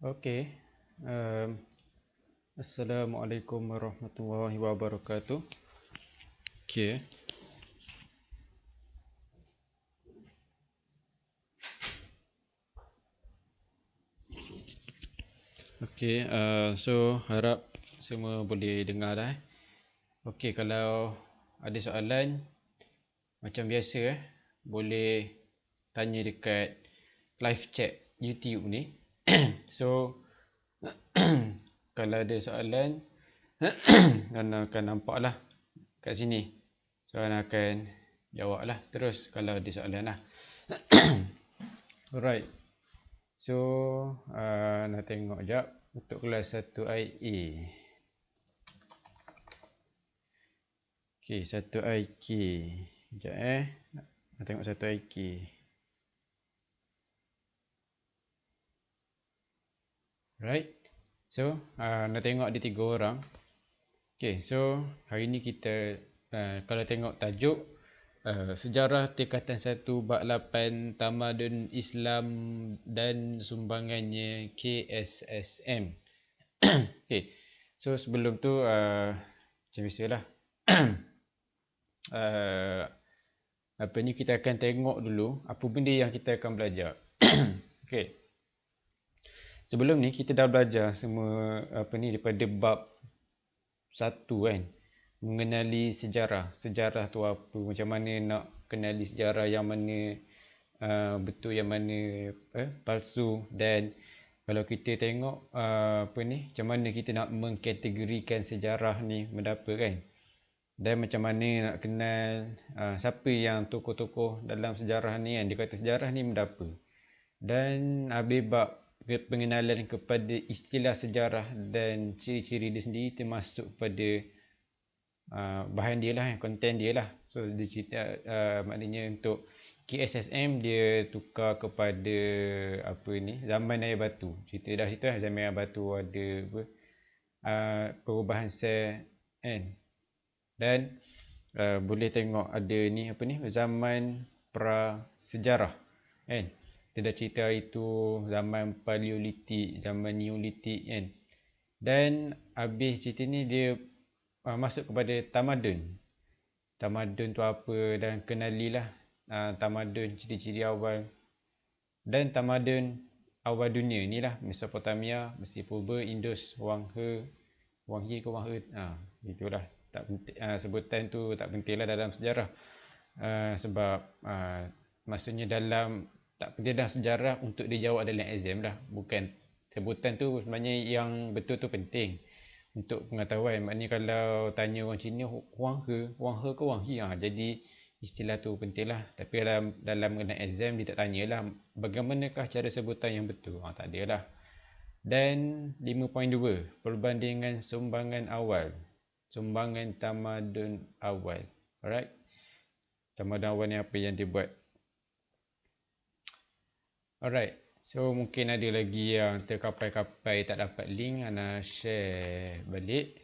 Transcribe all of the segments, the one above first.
Okey. Assalamualaikum warahmatullahi wabarakatuh. Okey. Okey, so harap semua boleh dengar dah. Okey, kalau ada soalan macam biasa boleh tanya dekat live chat YouTube ni. So kalau ada soalan Ana akan nampak lah kat sini. So Ana akan jawab lah terus kalau ada soalan lah. Alright. So nak tengok jap untuk kelas 1 IA. Okey, 1 IK. Sekejap nak tengok 1 IK. Right. So nak tengok ada 3 orang. Okey, so hari ni kita kalau tengok tajuk sejarah tingkatan 1 bab 8 tamadun Islam dan sumbangannya KSSM. Okey. So sebelum tu macam biasalah. Apa ni kita akan tengok dulu apa benda yang kita akan belajar. Okey. Sebelum ni kita dah belajar semua apa ni daripada bab 1 kan. Mengenali sejarah. Sejarah tu apa, macam mana nak kenali sejarah yang mana betul, yang mana palsu, dan kalau kita tengok apa ni, macam mana kita nak mengkategorikan sejarah ni benda apa kan. Dan macam mana nak kenal siapa yang tokoh-tokoh dalam sejarah ni kan. Dia kata sejarah ni benda apa. Dan habis bab pengenalan kepada istilah sejarah dan ciri-ciri dia sendiri, termasuk pada bahan dia lah, konten dia lah. So dia cerita maknanya untuk KSSM dia tukar kepada apa ni, zaman air batu. Cerita dah cerita lah, zaman air batu ada apa, perubahan sel kan. Dan boleh tengok ada ni apa ni, zaman prasejarah kan. Kita dah cerita itu zaman paleolitik, zaman neolitik kan. Dan habis cerita ni dia masuk kepada tamadun. Tamadun tu apa, dan kenalilah tamadun, ciri-ciri awal. Dan tamadun awal dunia ni lah, Mesopotamia, Mesir Purba, Indus, Wanghe ke Wanghe, itulah. Tak penting, sebutan tu tak penting lah dalam sejarah. Sebab maksudnya dalam tak penting dalam sejarah untuk dijawab dalam exam lah. Bukan sebutan tu sebenarnya yang betul tu penting untuk pengetahuan. Maknanya kalau tanya orang Cina Wanghe ke Wanghi, jadi istilah tu penting lah. Tapi dalam mengenai exam dia tak tanyalah bagaimanakah cara sebutan yang betul. Tak ada lah. Dan 5.2 perbandingan sumbangan awal, sumbangan tamadun awal. Alright. Tamadun awal ni apa yang dia buat. Alright. So mungkin ada lagi yang terkapai-kapai tak dapat link, Ana share balik.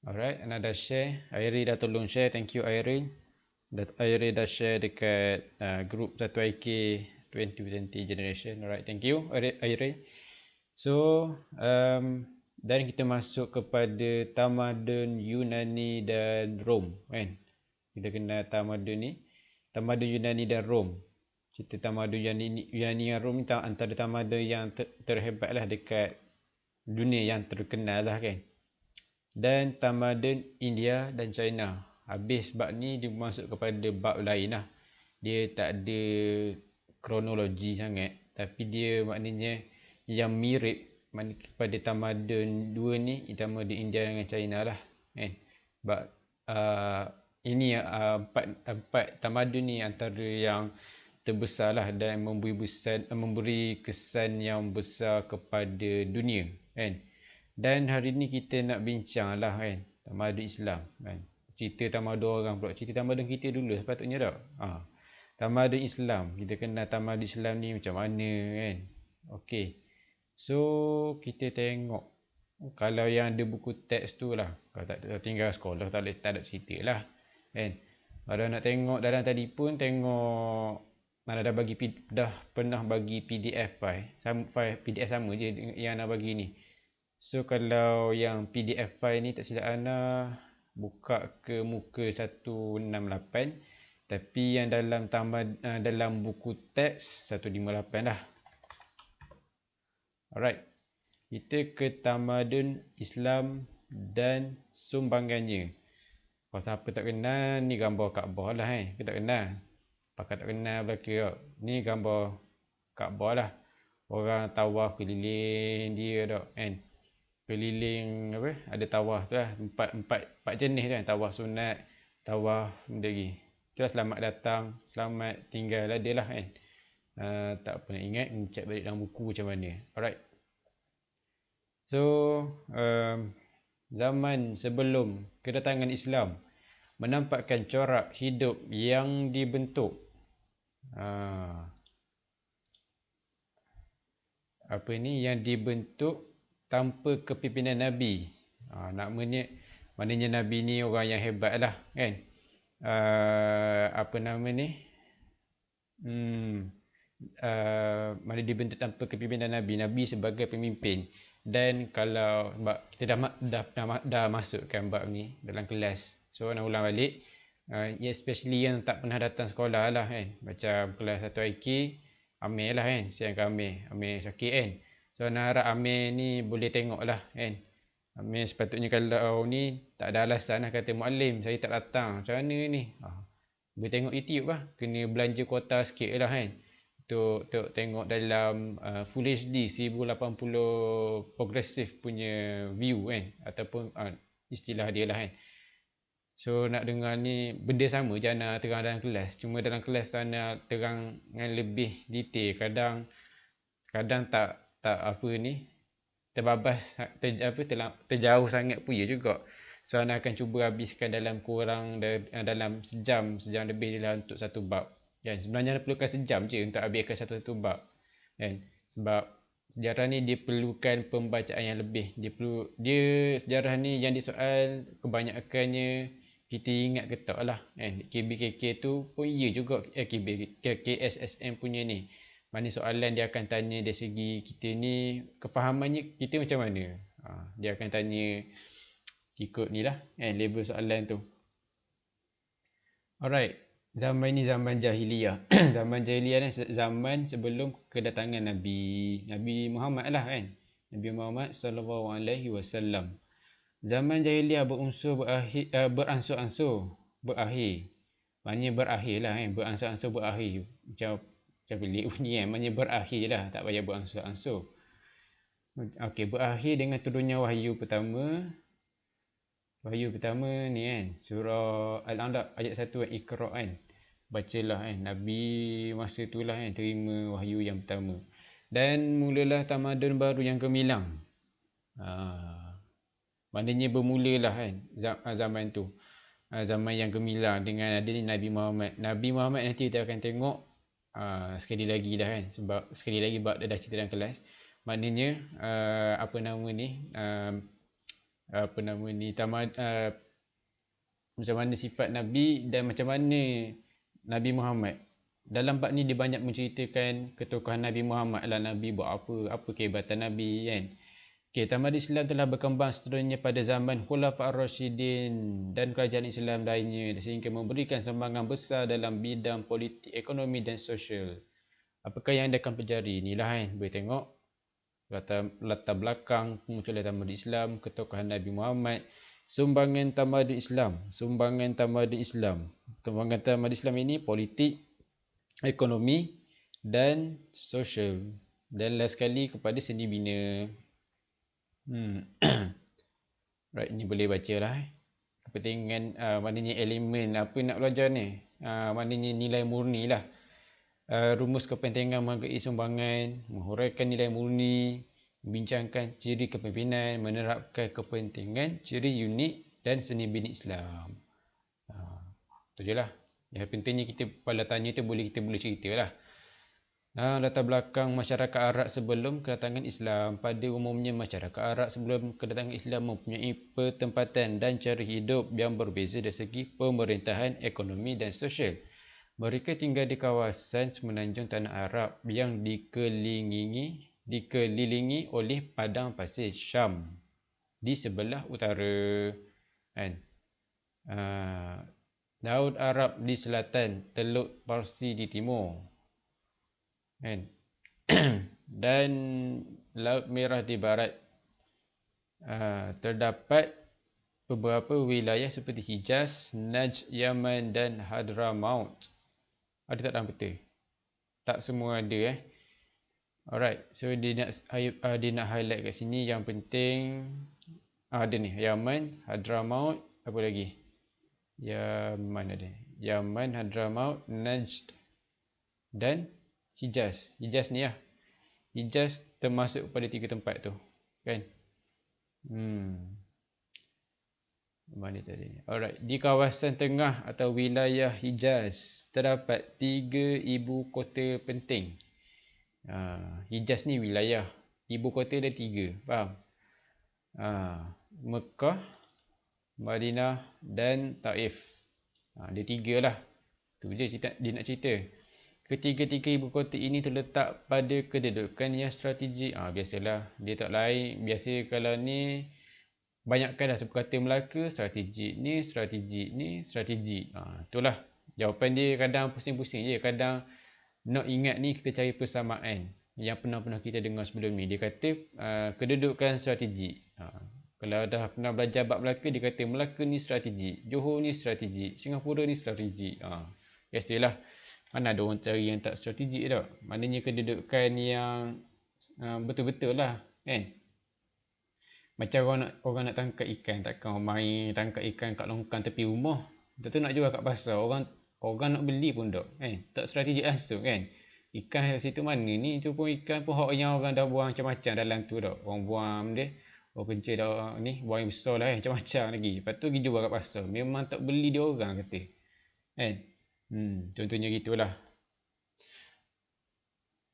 Alright, Ana dah share. Airi dah tolong share. Thank you Airi. Airi dah share dekat group 1IK 2020 generation. Alright, thank you Airi. So dan kita masuk kepada tamadun Yunani dan Rom kan. Kita kenal tamadun ni, tamadun Yunani dan Rom. Cerita tamadun Yunani dan Rom ni antara tamadun yang terhebat lah dekat dunia, yang terkenal lah kan. Dan tamadun India dan China. Habis bab ni dia masuk kepada bab lain lah. Dia tak ada kronologi sangat, tapi dia maknanya yang mirip pada tamadun dua ni, tamadun India dengan China lah kan. Sebab ini empat tamadun ni antara yang terbesar lah dan memberi kesan yang besar kepada dunia kan. Dan hari ni kita nak bincang lah kan, tamadun Islam kan. Cerita tamadun orang pula, cerita tamadun kita dulu sepatutnya tak. Tamadun Islam, kita kenal tamadun Islam ni macam mana kan. Okey. So kita tengok, kalau yang ada buku teks tu lah, kalau tak tinggal sekolah tak ada cerita lah kan. Kalau nak tengok dalam telefon, tengok mana dah pernah bagi PDF file PDF sama je yang Ana bagi ni. So kalau yang PDF file ni tak silap Ana buka ke muka 168, tapi yang dalam buku teks 158 dah. Alright. Kita ke tamadun Islam dan sumbangannya. Kalau siapa tak kenal, ni gambar Kaabah lah Kita tak kenal. Pakai tak kenal belaka. Ni gambar Kaabah lah. Orang tawaf keliling dia tak kan. Keliling apa? Ada tawaf tu lah. Empat jenis tu kan. Tawaf sunat, tawaf benda lagi. Itulah selamat datang, selamat tinggal lah dia lah kan. Tak apa nak ingat, cek balik dalam buku macam mana. Alright. So, zaman sebelum kedatangan Islam menampakkan corak hidup yang dibentuk yang dibentuk tanpa kepimpinan Nabi. Maknanya Nabi ni orang yang hebat lah kan. Mana dibentuk tanpa kepimpinan Nabi. Nabi sebagai pemimpin. Dan kalau kita dah masukkan bab ni dalam kelas, so nak ulang balik, especially yang tak pernah datang sekolah lah kan, macam kelas 1 IK, Amir lah kan, siang ke Amir sakit kan. So nak harap Amir ni boleh tengok lah kan. Amir sepatutnya kalau ni tak ada alasan lah kata muallim saya tak datang, macam mana ni, boleh tengok YouTube lah, kena belanja kuota sikit lah kan, untuk tengok dalam Full HD 1080 progresif punya view kan, ataupun istilah dia lah kan. So nak dengar ni benda sama je Ana terang dalam kelas, cuma dalam kelas tu Ana terang dengan lebih detail. Kadang tak terbabas, terjauh sangat pun ya juga. So Ana akan cuba habiskan dalam dalam sejam lebih lah untuk satu bab. Kan? Sebenarnya Anda perlukan sejam je untuk habiskan satu bab kan? Sebab sejarah ni dia perlukan pembacaan yang lebih. Sejarah ni yang disoal kebanyakannya kita ingat ke tak lah kan? KBKK tu pun iya juga, KSSM punya ni, mana soalan dia akan tanya dari segi kita ni, kefahamannya kita macam mana. Dia akan tanya ikut ni lah kan, level soalan tu. Alright. Zaman ni zaman jahiliyah. Zaman jahiliyah ni zaman sebelum kedatangan Nabi Muhammad lah kan. Nabi Muhammad SAW. Zaman jahiliyah beransur-ansur berakhir. Maknanya berakhir lah kan. Beransur-ansur berakhir. Macam pelik bunyi kan. Maknanya berakhir lah. Tak payah beransur-ansur. Okey, berakhir dengan turunnya wahyu pertama. Wahyu pertama ni kan, surah Al-Alaq ayat 1 Iqra kan. Bacalah kan, Nabi masa tu lah kan terima wahyu yang pertama. Dan mulalah tamadun baru yang gemilang. Maknanya bermulalah kan zaman tu. Zaman yang gemilang dengan adanya Nabi Muhammad. Nabi Muhammad nanti kita akan tengok sekali lagi dah kan. Sebab sekali lagi dah cerita dalam kelas. Maknanya macam mana sifat Nabi dan macam mana Nabi Muhammad. Dalam bab ni dia banyak menceritakan ketokohan Nabi Muhammad lah. Nabi buat apa kehebatan Nabi kan. Tamadun Islam telah berkembang seterusnya pada zaman Khulafa ar-Rasyidin dan kerajaan Islam lainnya, sehingga memberikan sumbangan besar dalam bidang politik, ekonomi dan sosial. Apakah yang anda akan pelajari? Inilah kan, boleh tengok latar belakang kemunculan tamadun Islam, ketokohan Nabi Muhammad, sumbangan tamadun Islam. Sumbangan tamadun Islam ini politik, ekonomi dan sosial. Dan last sekali kepada seni bina. Right, ni boleh baca lah. Kepentingan maknanya elemen apa nak belajar ni. Maknanya nilai murni lah. Rumus kepentingan menghargai sumbangan, menghuraikan nilai murni, membincangkan ciri kepimpinan, menerapkan kepentingan, ciri unik dan seni bina Islam. Itu je lah. Yang pentingnya kita pada tanya tu kita boleh cerita lah. Latar belakang masyarakat Arab sebelum kedatangan Islam. Pada umumnya masyarakat Arab sebelum kedatangan Islam mempunyai pertempatan dan cara hidup yang berbeza dari segi pemerintahan, ekonomi dan sosial. Mereka tinggal di kawasan semenanjung Tanah Arab yang dikelilingi oleh padang pasir Syam di sebelah utara, kan? Laut Arab di selatan, Teluk Parsi di timur, kan? Dan Laut Merah di barat. Terdapat beberapa wilayah seperti Hijaz, Najd, Yaman dan Hadramaut. Ada tak dalam peta? Tak semua ada. Alright, so dia nak highlight kat sini yang penting. Ada ni, Yaman, Hadramaut, apa lagi? Yaman ada. Yaman, Hadramaut, Najd dan Hijaz. Hijaz ni lah. Hijaz termasuk pada 3 tempat tu, kan? Mana tadi? Alright, di kawasan tengah atau wilayah Hijaz terdapat 3 ibu kota penting. Hijaz ni wilayah, ibu kota ada 3, faham? Mekah, Madinah dan Taif. Dia 3 lah. Tu je dia nak cerita. Ketiga-tiga ibu kota ini terletak pada kedudukan yang strategik. Biasalah, dia tak lain. Biasa kalau ni banyakkan dah sebut kata Melaka, strategik ni, strategik ni, strategik. Itulah jawapan dia. Kadang pusing-pusing je. Kadang nak ingat ni kita cari persamaan yang pernah kita dengar sebelum ni. Dia kata kedudukan strategik. Kalau dah pernah belajar bab Melaka, dia kata Melaka ni strategik, Johor ni strategik, Singapura ni strategik. Biasalah. Mana ada orang cari yang tak strategik tak? Maknanya kedudukan yang betul-betul lah, kan? Macam orang nak tangkap ikan, takkan orang main tangkap ikan kat longkang tepi rumah. Tentu nak jual kat pasar, orang nak beli pun tak, kan? Tak strategik langsung, kan? Ikan kat situ mana ni? Itu pun ikan pun hak yang orang dah buang macam-macam dalam tu tak? Orang buang dia, orang kencing dah ni, buang yang besar lah, macam-macam lagi. Lepas tu pergi jual kat pasar. Memang tak beli dia orang kata, kan? Contohnya gitulah.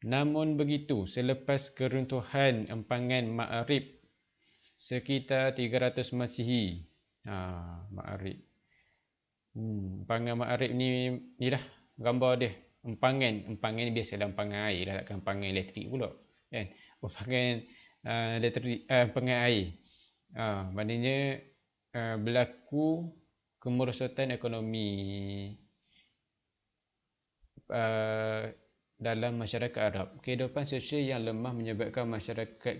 Namun begitu, selepas keruntuhan empangan Ma'arib sekitar 300 Masihi. Ma'arib. Empangan Ma'arib ni lah gambar dia. Empangan ni biasalah empangan air lah, takkan empangan elektrik pula, kan? Empangan empangan air. Maknanya berlaku kemerosotan ekonomi dalam masyarakat Arab. Kehidupan sosial yang lemah menyebabkan masyarakat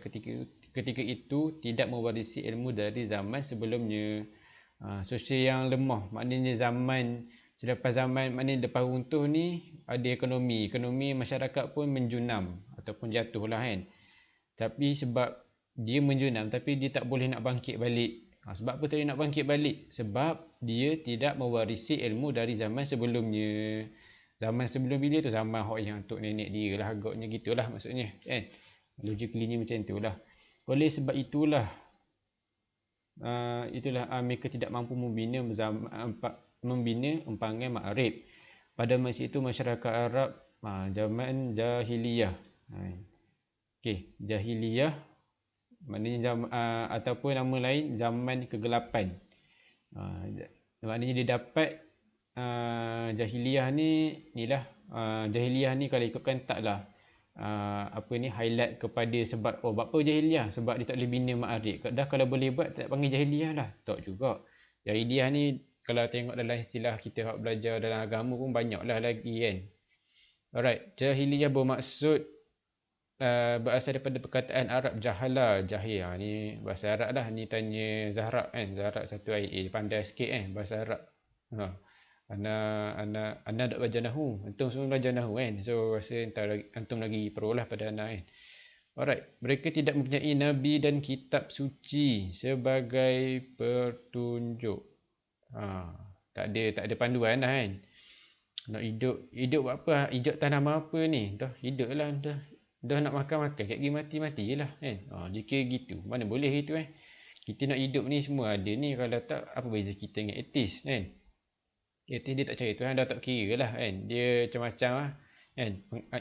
ketika itu tidak mewarisi ilmu dari zaman sebelumnya. Sosial yang lemah maknanya selepas zaman, maknanya lepas runtuh ni ada ekonomi masyarakat pun menjunam ataupun jatuh lah, kan? Tapi sebab dia menjunam, tapi dia tak boleh nak bangkit balik. Sebab apa tadi nak bangkit balik? Sebab dia tidak mewarisi ilmu dari zaman sebelumnya. Zaman sebelum bila tu? Zaman hak yang tok nenek dia lah, agaknya gitulah maksudnya, kan? Logically macam tu lah. Oleh sebab itulah mereka tidak mampu membina empangan Ma'arib. Pada masa itu masyarakat Arab zaman jahiliyah. Jahiliyah maknanya ataupun nama lain zaman kegelapan. Maknanya dia dapat jahiliyah ni lah. Jahiliyah ni kalau ikutkan taklah highlight kepada sebab apa jahiliyah? Sebab dia tak boleh bina Ma'arib. Dah kalau boleh buat tak panggil jahiliyah lah. Tak juga. Jahiliyah ni kalau tengok dalam istilah kita hak belajar dalam agama pun banyak lah lagi, kan? Alright, jahiliyah bermaksud berasal daripada perkataan Arab jahala, jahil. Ni bahasa Arab lah. Ni tanya Zahra, kan? Zahra satu IA, pandai sikit, kan? Bahasa Arab. Ana dak belajar nahu. Antum semua belajar nahu, kan? So rasa antum lagi pro lah pada ana, kan? Alright, mereka tidak mempunyai nabi dan kitab suci sebagai petunjuk. Tak ada panduan lah, kan? Nak hidup buat apa? Hidup tanam apa ni? Hidup lah. Dah nak makan kat pergi mati je lah, kan? Jika gitu, mana boleh gitu, kan? Kita nak hidup ni semua ada ni. Kalau tak, apa beza kita dengan etis, kan? Etis dia tak cari Tuhan, dah tak kira lah, kan? Dia macam-macam lah, kan?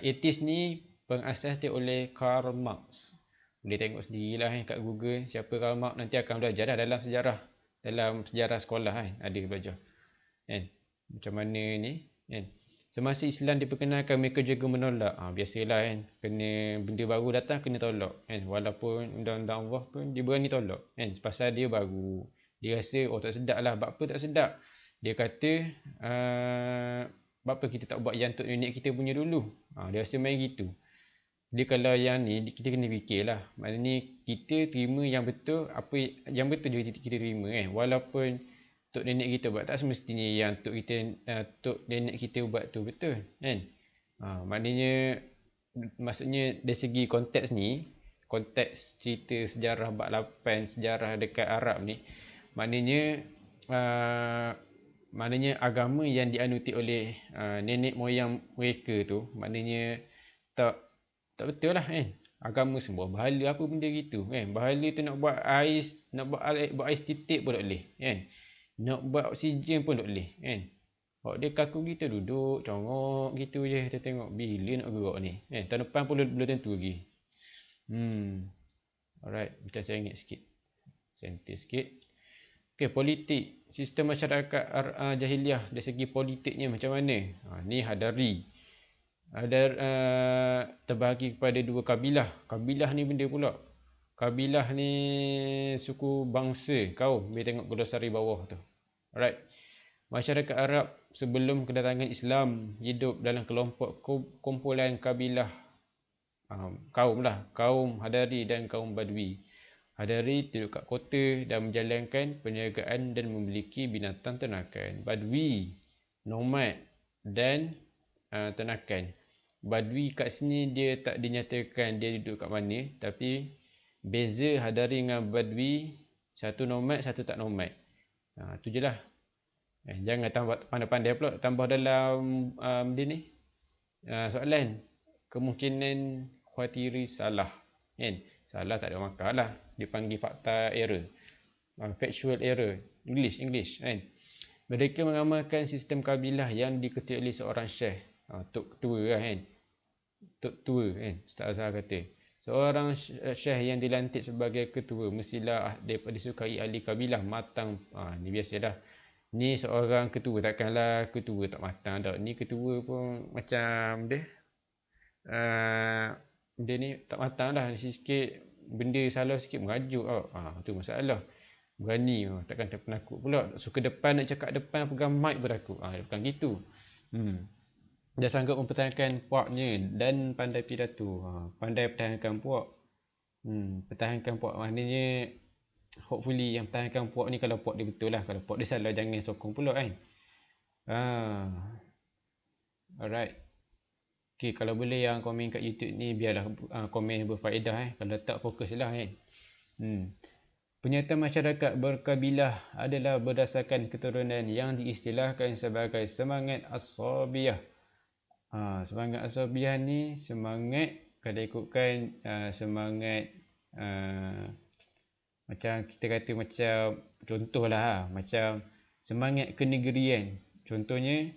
Etis ni pengasas dia oleh Karl Marx. Boleh tengok sendirilah, kan, kat Google siapa Karl Marx. Nanti akan belajar dah dalam sejarah sekolah, kan? Ada belajar, kan? Macam mana ni, kan? Semasa Islam diperkenalkan, mereka juga menolak. Biasalah kan, kena benda baru datang kena tolak kan. Walaupun undang-undang Allah pun dia berani tolak kan, pasal dia baru. Dia rasa tak sedap lah. Apa tak sedap? Dia kata apa kita tak buat yang untuk nenek kita punya dulu. Dia rasa main gitu. Dia kalau yang ni kita kena fikirlah. Maknanya kita terima yang betul, apa yang betul je kita terima kan. Walaupun tok nenek kita buat, tak semestinya yang tok nenek kita buat tu betul kan. Maknanya maksudnya dari segi konteks ni, konteks cerita sejarah bab 8, sejarah dekat Arab ni, maknanya agama yang dianuti oleh nenek moyang mereka tu, maknanya tak betul lah kan. Agama semua bahala apa benda gitu kan. Bahala tu nak buat ais, buat ais titik pun tak boleh kan. Nak buat oksigen pun tak boleh kan. Kalau dia kaku kita duduk congok gitu je, kita tengok bila nak gerak ni kan. Tahun depan pun belum tentu lagi. Alright, kita ingat sikit, center sikit. Okay, politik. Sistem masyarakat jahiliah dari segi politiknya macam mana? Ni Hadari. Terbahagi kepada dua kabilah. Kabilah ni benda pula. Kabilah ni suku bangsa, kaum. Bila tengok glosari bawah tu. Alright. Masyarakat Arab sebelum kedatangan Islam hidup dalam kelompok kumpulan kabilah, kaum Hadari dan kaum Badui. Hadari duduk kat kota dan menjalankan perniagaan dan memiliki binatang ternakan. Badui nomad dan ternakan. Badui kat sini dia tak dinyatakan dia duduk kat mana, tapi beza Hadari dengan Badui, satu nomad, satu tak nomad. Tu je lah. Jangan tambah pandai-pandai pula tambah dalam dia ni. Soalan kemungkinan khawatiri salah kan. Salah tak ada masalah, dia panggil fakta error, factual error, English kan. Mereka mengamalkan sistem kabilah yang diketuai oleh seorang syekh, tok ketua lah kan. Tok tua kan, Ustaz Azhar kata. Seorang syekh yang dilantik sebagai ketua mestilah disukai ahli kabilah matang. Ni biasalah. Ni seorang ketua, takkanlah ketua tak matang dah. Ni ketua pun macam dia ni tak matang dah. Sikit benda salah sikit merajuk tu masalah. Berani takkan tak penakut pula. Suka depan, nak cakap depan pegang mic berakut. Bukan gitu. Dia sanggup mempertahankan puaknya dan pandai pidato. Pandai pertahankan puak. Pertahankan puak maknanya hopefully yang pertahankan puak ni kalau puak dia betul lah. Kalau puak dia salah jangan sokong pula kan. Alright. Okay, kalau boleh yang komen kat YouTube ni biarlah komen berfaedah Kalau tak fokus lah kan. Penyataan masyarakat berkabilah adalah berdasarkan keturunan yang diistilahkan sebagai semangat asabiyah. Semangat asabiyah ni semangat, kalau ikutkan semangat macam kita kata macam contohlah macam semangat kenegerian. Contohnya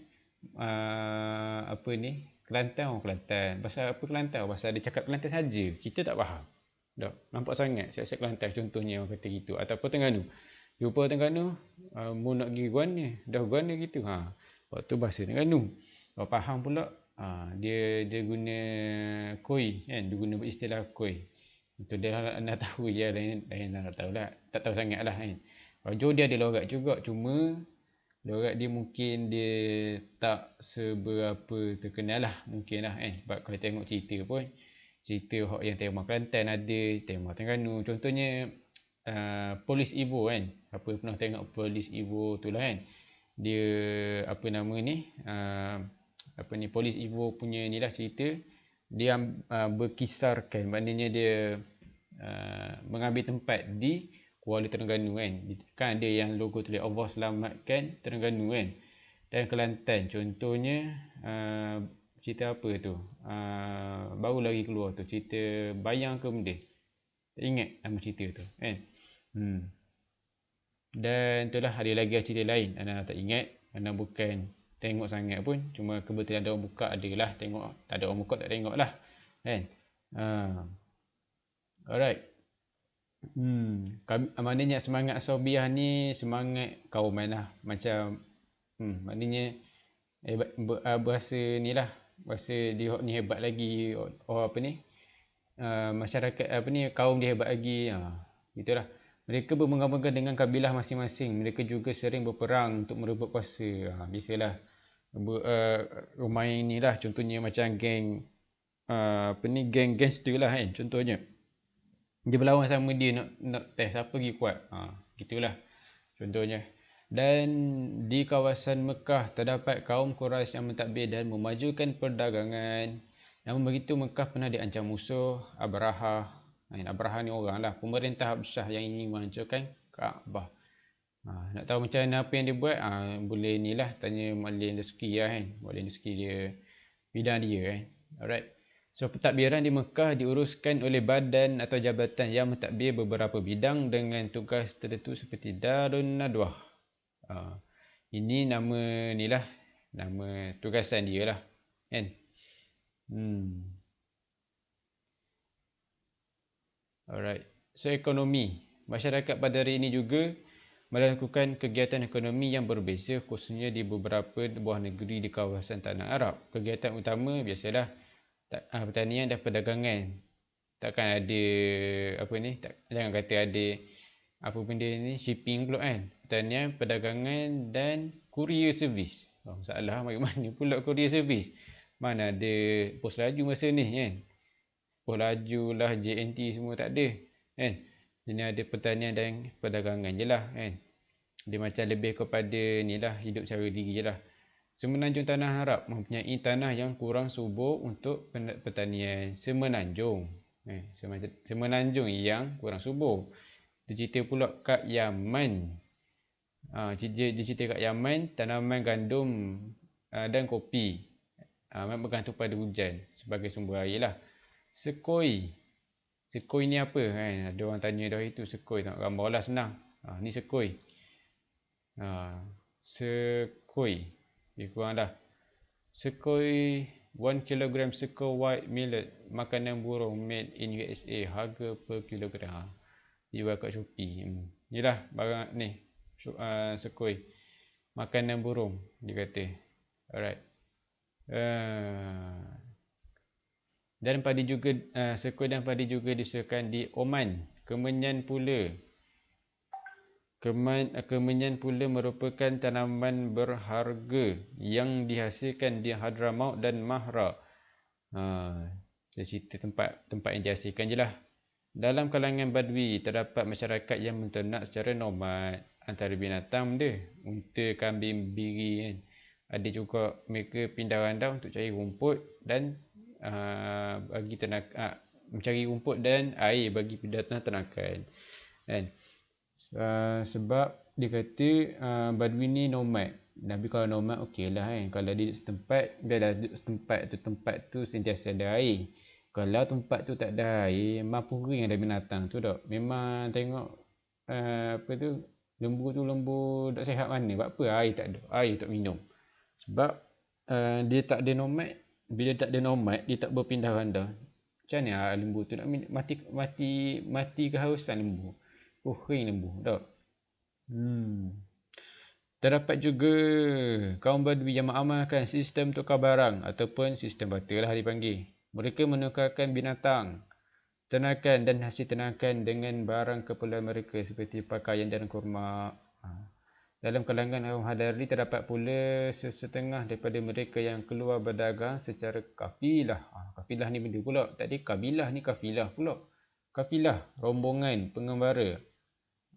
Kelantan. Pasal apa Kelantan? Pasal dia cakap Kelantan saja. Kita tak faham. Dah nampak sangat siap-siap Kelantan contohnya orang kata gitu. Ataupun Terengganu. Jumpa Terengganu, mu nak pergi Guana, dah Guana gitu. Waktu bahasa Terengganu. Kalau faham pula dia guna koi kan, dia guna istilah koi. Itu dia nak tahu je, lain nak tahu lah. Tak tahu sangat lah kan. Kalau dia ada logat juga, cuma logat dia mungkin dia tak seberapa terkenal lah mungkin lah kan. Sebab kalau tengok cerita pun, cerita yang tema Kelantan ada, tema Terengganu. Contohnya Polis Evo kan. Apa pernah tengok Polis Evo tu lah kan. Dia apa nama ni, Polis Evo punya ni lah cerita. Dia berkisarkan, maknanya dia mengambil tempat di Kuala Terengganu kan. Kan ada yang logo tulis Allah selamatkan Terengganu kan. Dan Kelantan contohnya cerita apa tu, baru lagi keluar tu, cerita Bayang ke benda, tak ingat nama cerita tu kan. Dan itulah, ada lagi cerita lain Ana tak ingat, Ana bukan tengok sangat pun, cuma kebetulan ada orang buka, adalah tengok. Tak ada orang buka tak tengok lah kan. Alright. Maknanya semangat asabiyah ni semangat kauman lah. Macam maknanya berasa ni lah, berasa dia ni hebat lagi, apa ni, masyarakat apa ni, kaum dia hebat lagi, gitulah. Mereka bermegah-megah dengan kabilah masing-masing. Mereka juga sering berperang untuk merebut kuasa. Biasalah main ni lah, contohnya macam geng apa ni, geng gangster lah kan, contohnya dia berlawan sama dia nak test siapa lagi kuat, gitulah contohnya. Dan di kawasan Mekah terdapat kaum Quraisy yang mentadbir dan memajukan perdagangan. Namun begitu, Mekah pernah diancam musuh Abraha. Abraha ni orang lah, pemerintah Habsyah yang ingin menghancurkan Kaabah. Nak tahu macam mana apa yang dia buat, boleh ni lah, tanya Muallim Dasuki lah kan. Muallim Dasuki dia bidang dia kan. Alright. So pentadbiran di Mekah diuruskan oleh badan atau jabatan yang mentadbir beberapa bidang dengan tugas tertentu seperti Darun Nadwah. Ini nama ni lah, nama tugasan dia lah kan. Alright. So ekonomi. Masyarakat pada hari ini juga melakukan kegiatan ekonomi yang berbeza, khususnya di beberapa buah negeri di kawasan Tanah Arab. Kegiatan utama biasalah pertanian dan perdagangan. Takkan ada apa ni, jangan kata ada apa benda ni, shipping pula kan. Pertanian, perdagangan dan courier service. Masalah bagaimana pula courier service? Mana ada pos laju masa ni kan. Pos laju lah, JNT semua tak ada kan. Ini ada pertanian dan perdagangan je lah kan. Dia macam lebih kepada ni lah, hidup cara diri je lah. Semenanjung Tanah Arab mempunyai tanah yang kurang subur untuk pertanian. Semenanjung yang kurang subur. Dia cerita pula kat Yaman. Dia cerita kat Yaman, tanaman gandum dan kopi bergantung pada hujan sebagai sumber air lah. Sekoi ni apa kan? Ada orang tanya dah itu sekoi, tengok gambar lah senang. Ni sekoi. Sekoi. Lebih kurang dah. Sekoi 1 kg sekoi white millet, makanan burung made in USA, harga per kilogram. Dijual kat Shopee. Inilah barang ni. Sekoi. Makanan burung dia kata. Alright. Dan padi juga, sekoi dan padi juga disediakan di Oman. Kemenyan pula merupakan tanaman berharga yang dihasilkan di Hadramaut dan Mahra. Dia cerita tempat yang dihasilkan je lah. Dalam kalangan Badui terdapat masyarakat yang menternak secara nomad. Antara binatang dia, unta, kambing, biri kan. Ada juga mereka pindah randau untuk cari rumput dan bagi mencari rumput dan air bagi binatang ternakan kan. Sebab dia kata Badui ni nomad. Tapi kalau nomad okey lah kan. Kalau dia duduk setempat, biarlah duduk tempat tu sentiasa ada air. Kalau tempat tu tak ada air, mampu kering ada binatang tu tak. Memang tengok apa tu, lembu tak sihat mana. Sebab apa? Air tak ada, air tak minum. Sebab dia tak ada nomad. Bila tak ada nomad, dia tak berpindah randau. Macam mana lembu tu nak mati kehausan lembu. Kering lembu tak. Terdapat juga kaum Badui yang mengamalkan sistem tukar barang ataupun sistem barter lah dipanggil. Mereka menukarkan binatang ternakan dan hasil ternakan dengan barang keperluan mereka seperti pakaian dan kurma. Dalam kalangan kaum Hadari terdapat pula sesetengah daripada mereka yang keluar berdagang secara kafilah. Kafilah ni benda pula. Tadi kabilah ni kafilah pula. Kafilah, rombongan, pengembara.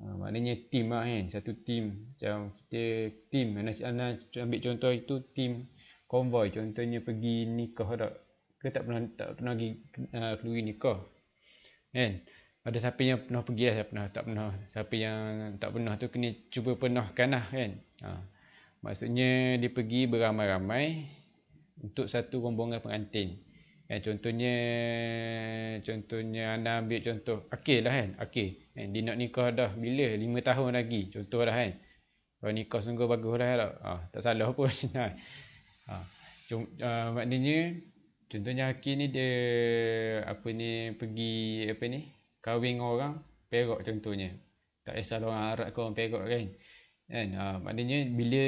Maknanya tim lah kan. Satu tim. Macam kita tim. Anda ambil contoh itu tim konvoi. Contohnya pergi nikah tak. Kita tak pernah pergi keluri nikah kan. Ada siapa yang pernah pergi lah, siapa tak pernah. Siapa yang tak pernah tu kena cuba pernahkan lah kan. Maksudnya dia pergi beramai-ramai untuk satu rombongan pengantin. Contohnya anda ambil contoh Akil lah kan. Akil kan, dia nak nikah dah bila? 5 tahun lagi contoh lah kan. Kalau nikah sungguh bagus lah tak salah pun. Maknanya contohnya Akil ni dia pergi kahwin orang Perak contohnya. Tak kisah orang Arab ke orang Perak kan. Maknanya bila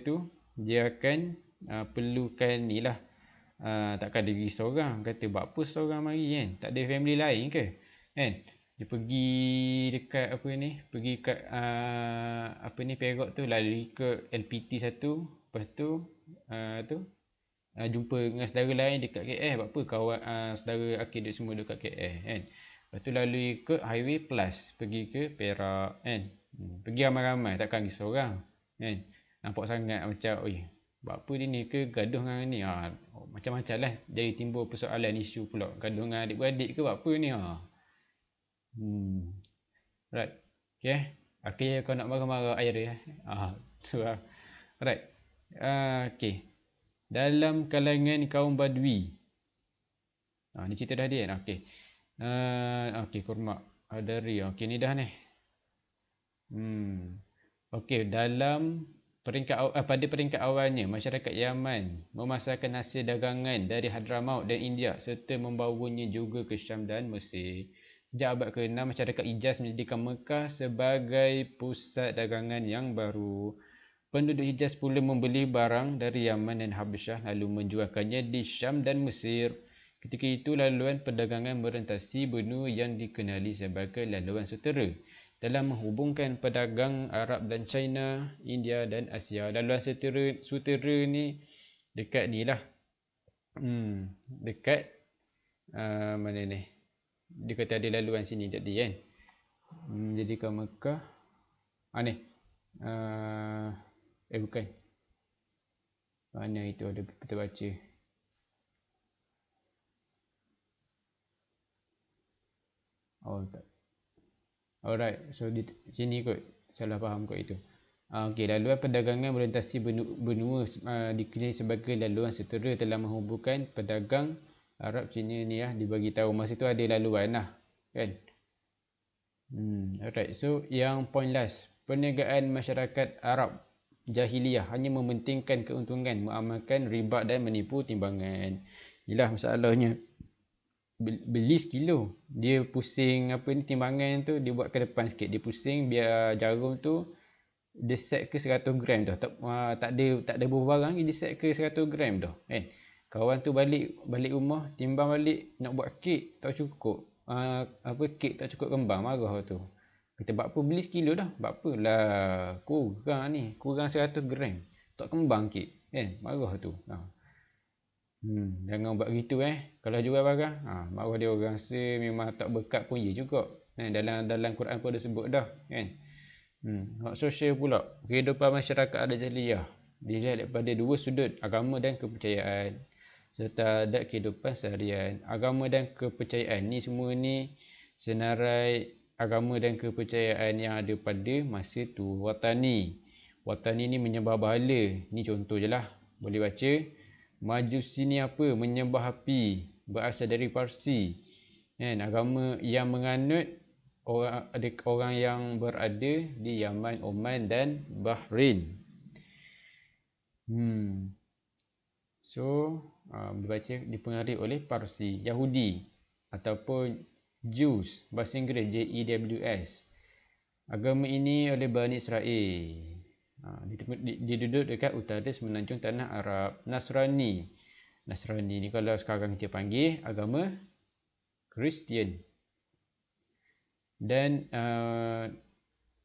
tu dia akan perlukan ni lah. Takkan dia pergi seorang, kata buat apa seorang mari kan, tak ada family lain ke kan. Dia pergi dekat apa ni, pergi kat apa ni Perak tu, lalu ke LPT satu, lepas tu jumpa dengan saudara lain dekat KL. Buat apa kawan saudara akid dia semua dekat KL kan. Lepas tu lalu ke Highway Plus pergi ke Perak kan. Pergi ramai-ramai, takkan pergi seorang kan. Nampak sangat macam oi, buat apa dia ni ke gaduh dengan ni, macam-macam lah. Jadi timbul persoalan isu pula, gaduh dengan adik-beradik ke buat apa ni. Right. Okay. Akhirnya kau nak marah-marah air dia. So right. Okay. Dalam kalangan kaum Badui. Ni cerita dah dia kan. Okay. Okay, kurma Adari. Okay, ni dah ni. Okay, dalam pada peringkat awalnya, masyarakat Yaman memasarkan hasil dagangan dari Hadramaut dan India serta membawanya juga ke Syam dan Mesir. Sejak abad ke-6, masyarakat Hijaz menjadikan Mekah sebagai pusat dagangan yang baru. Penduduk Hijaz pula membeli barang dari Yaman dan Habasyah lalu menjualkannya di Syam dan Mesir. Ketika itu, laluan perdagangan merentasi benua yang dikenali sebagai laluan sutera dalam menghubungkan pedagang Arab dan China, India dan Asia. Laluan sutera ni dekat ni lah. Dekat mana ni? Dia kata ada laluan sini tadi kan. Jadi ke Mekah. Ni. Bukan. Mana itu ada kita baca. Tak. Alright, so di sini kot salah faham kot itu. Okey, laluan perdagangan melintasi benua dikenali sebagai laluan sutera telah menghubungkan pedagang Arab Cina ni dibagi tahu masa tu ada laluan lah kan. Alright, so yang point last, perniagaan masyarakat Arab jahiliyah hanya mementingkan keuntungan, mengamalkan riba dan menipu timbangan. Inilah masalahnya. Beli sekilo, dia pusing timbangan tu, dia buat ke depan sikit, dia pusing biar jarum tu dia set ke 100 gram dah. Tak ada barang, dia set ke 100 gram dah kan. Kawan tu balik rumah, timbang balik nak buat kek tak cukup. Kek tak cukup kembang, marah tu. Kita buat apa, beli sekilo dah. Buat apa lah, kurang 100 gram. Tak kembang kek kan, marah tu. Jangan buat gitu Kalau jual barang, marah dia orang rasa memang tak berkat pun ya juga. Dalam Quran pun ada sebut dah kan. Hak sosial pula, kehidupan masyarakat adat jahiliyah dilihat daripada dua sudut, agama dan kepercayaan serta adat kehidupan seharian. Agama dan kepercayaan ni semua ni senarai agama dan kepercayaan yang ada pada masa tu. Watani ni menyembah berhala. Ni contoh je lah, boleh baca. Majusi ni apa? Menyembah api, berasal dari Parsi. Agama yang menganut orang yang berada di Yaman, Oman dan Bahrain. So, boleh baca dipengaruhi oleh Parsi, Yahudi ataupun Jews, bahasa Inggeris JEWS. Agama ini oleh Bani Israel. Diduduk dekat utara semenanjung tanah Arab. Nasrani ni kalau sekarang kita panggil agama Kristian. Dan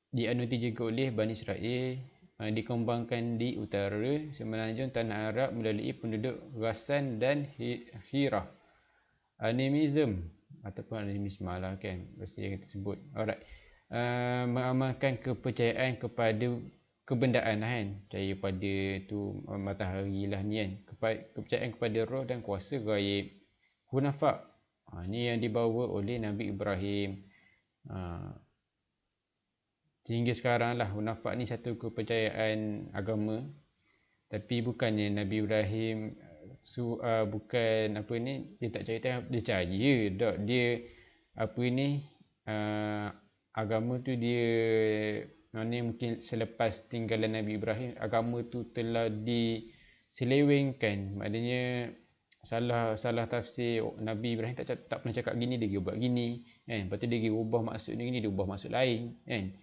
dianuti juga oleh Bani Israel, dikembangkan di utara semenanjung tanah Arab melalui penduduk Ghassan dan Hira. Animism ataupun animisme lah kan, bahasa yang kita sebut. Alright. Mengamalkan kepercayaan kepada kebendaan kan, percaya pada tu matahari lah ni kan, kepercayaan kepada roh dan kuasa gaib. Hunafak, ni yang dibawa oleh Nabi Ibrahim. Sehingga sekarang lah hunafak ni satu kepercayaan agama, tapi bukannya Nabi Ibrahim bukan dia tak cerita, dia percaya dak dia agama tu dia mungkin selepas tinggalan Nabi Ibrahim, agama tu telah diselewengkan. Maknanya salah tafsir. Nabi Ibrahim tak pernah cakap gini, dia buat gini kan. Lepas tu dia ubah maksud ni, dia ubah maksud lain kan.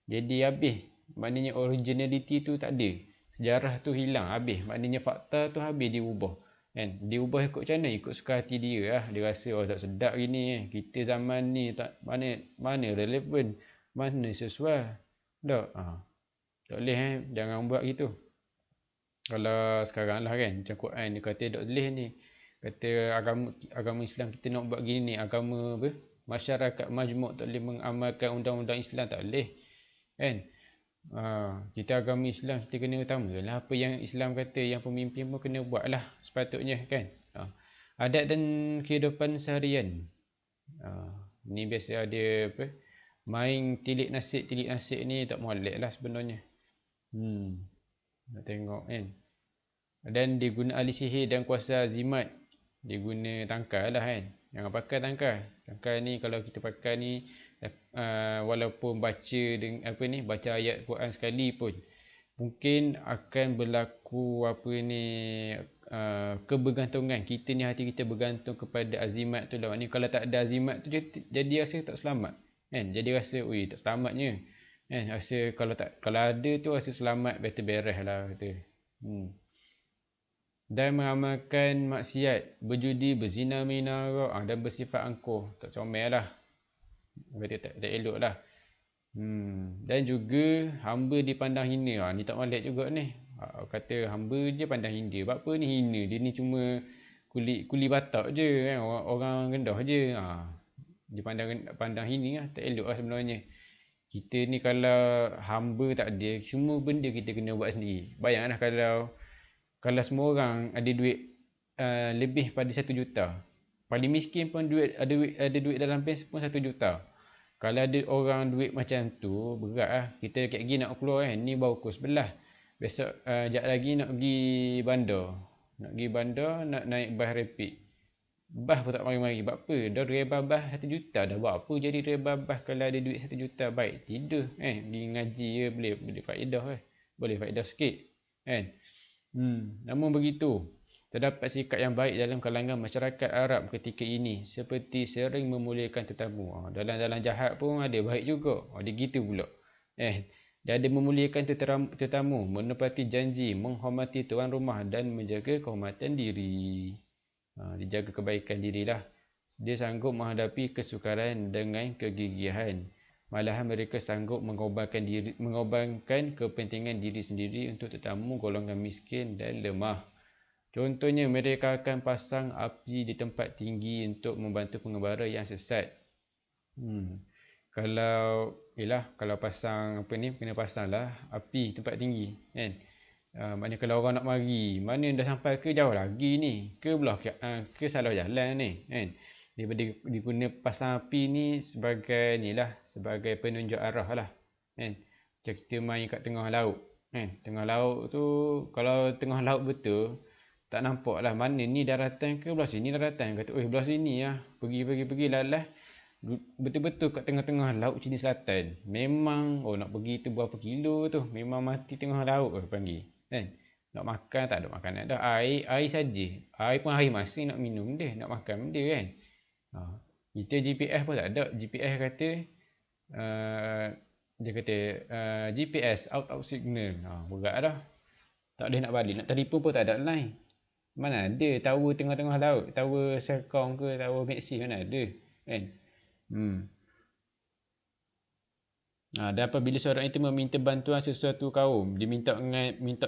Jadi habis, maknanya originality tu tak ada. sejarah tu hilang, habis. Maknanya fakta tu habis diubah. Kan? Diubah ikut macam mana? Ikut suka hati dia lah. Dia rasa tak sedap gini. Kita zaman ni tak mana relevan, mana sesuai. Tak. Tak boleh jangan buat gitu. Kalau sekarang lah kan, macam Quran dia kata tak boleh ni. Kata agama Islam kita nak buat gini ni, agama apa? Masyarakat majmuk tak boleh mengamalkan undang-undang Islam, tak boleh. Kan? Kita agama Islam, kita kena utamakan apa yang Islam kata, yang pemimpin pun kena buat lah sepatutnya kan. Adat dan kehidupan seharian. Ni biasa ada apa? Main tilik nasib ni tak molek lah sebenarnya. Nak tengok kan. Dan dia guna ahli sihir dan kuasa azimat. Dia guna tangkar lah kan. Jangan pakai tangkar. Tangkar ni kalau kita pakai ni, walaupun baca dengan apa ni, baca ayat Quran sekali pun, mungkin akan berlaku apa ni, kebergantungan. Kita ni hati kita bergantung kepada azimat tu lah. Maknanya kalau tak ada azimat tu, jadi rasa tak selamat kan. Jadi rasa tak selamatnya kan. Rasa kalau ada tu rasa selamat, better beres lah kata. Dan mengamalkan maksiat, berjudi, berzina, minara, dan bersifat angkuh, tak comel lah. Kata tak elok lah. Dan juga hamba dipandang hina. Ni tak molek juga ni. Kata hamba je pandang hina. Sebab apa ni hina? Dia ni cuma kuli batak je kan. Orang rendah je. Dipandang hina lah. Tak elok lah sebenarnya. Kita ni kalau hamba tak ada, semua benda kita kena buat sendiri. Bayanglah kalau semua orang ada duit lebih pada 1 juta. Paling miskin pun ada duit dalam pens pun 1 juta. Kalau ada orang duit macam tu, berat lah. Kita dekat lagi nak keluar kan. Ni baru pukul 11. Besok sekejap lagi nak pergi bandar. Nak naik bas rapid. Bas pun tak mari-mari. Sebab apa? Dah reba bas 1 juta. Dah buat apa jadi reba bas kalau ada duit 1 juta? Baik tidur. Pergi ngaji je boleh faedah kan. Boleh faedah sikit. Kan? Namun begitu, terdapat sikap yang baik dalam kalangan masyarakat Arab ketika ini, seperti sering memuliakan tetamu. Dalam jahat pun ada baik juga. Dia gitu pula. Dia ada memuliakan tetamu, menepati janji, menghormati tuan rumah dan menjaga kehormatan diri. Dijaga kebaikan dirilah. Dia sanggup menghadapi kesukaran dengan kegigihan. Malahan mereka sanggup mengorbankan kepentingan diri sendiri untuk tetamu golongan miskin dan lemah. Contohnya, mereka akan pasang api di tempat tinggi untuk membantu pengembara yang sesat. Kalau pasang apa ni, kena pasang lah api tempat tinggi kan. Maknanya kalau orang nak mari, mana dah sampai ke jauh lagi ni, ke belah ke salah jalan ni kan. Dia guna pasang api ni sebagai sebagai penunjuk arah lah kan. Macam kita main kat tengah laut kan. Tengah laut tu, kalau tengah laut betul, tak nampak lah mana ni daratan ke belah sini daratan. Kata belah sini lah. Pergi lalas. Betul-betul kat tengah-tengah laut China Selatan. Memang nak pergi tu berapa kilo tu. Memang mati tengah laut panggil kan. Nak makan tak ada makanan dah. Air saja. Air pun air masing nak minum dia. Nak makan dia kan. Kita GPS pun tak ada. GPS kata dia kata GPS out of signal. Berat dah. Tak boleh nak balik. Nak telefon pun tak ada line. Mana ada tower tengah-tengah laut. Tower Serkong ke tower Maxi mana ada kan. Dan apabila seorang itu meminta bantuan sesuatu kaum, dia minta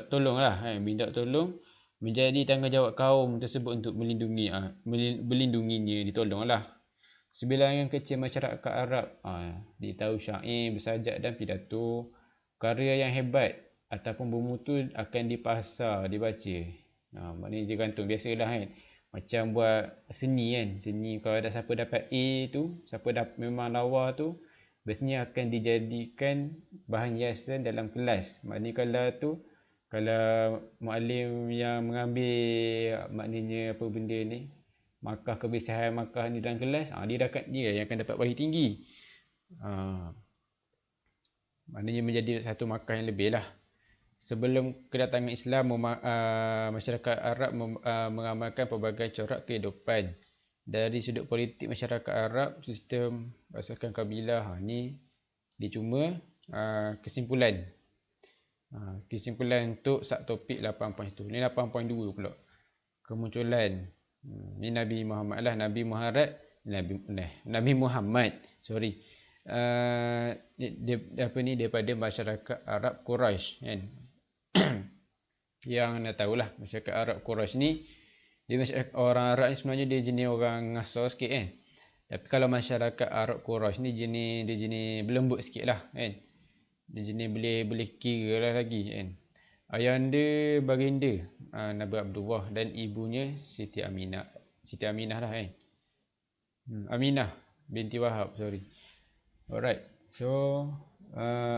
tolong lah kan. Minta tolong, menjadi tanggungjawab kaum tersebut untuk melindunginya, ditolong lah. Sebilangan kecil masyarakat Arab dia tahu syair, bersajak dan pidato. Karya yang hebat ataupun bermutu akan dipasar, dibaca. Maknanya dia gantung biasalah kan. Macam buat seni kan. Seni kalau ada siapa dapat A tu, siapa memang lawa tu, biasanya akan dijadikan bahan hiasan dalam kelas. Maknanya kalau muallim yang mengambil maknanya apa benda ni, markah kebersihan markah ni dalam kelas, dia yang akan dapat bagi tinggi. Maknanya menjadi satu markah yang lebih lah. Sebelum kedatangan Islam, masyarakat Arab mengamalkan pelbagai corak kehidupan. Dari sudut politik masyarakat Arab, sistem berdasarkan kabilah ni dia cuma kesimpulan. Kesimpulan untuk subtopik 8.1. Ni 8.2 pula. Kemunculan. Ni Nabi Muhammad lah. Nabi Muhammad. Sorry. Daripada masyarakat Arab Quraisy kan. Yang nak tahulah masyarakat Arab Quraisy ni, dia masyarakat orang Arab ni sebenarnya dia jenis orang ngasar sikit kan. Tapi kalau masyarakat Arab Quraisy ni dia jenis berlembut sikit lah kan. Dia jenis boleh kira lah lagi kan. Ayahanda baginda Nabi Abdullah dan ibunya Siti Aminah lah kan. Aminah binti Wahab, sorry. Alright. So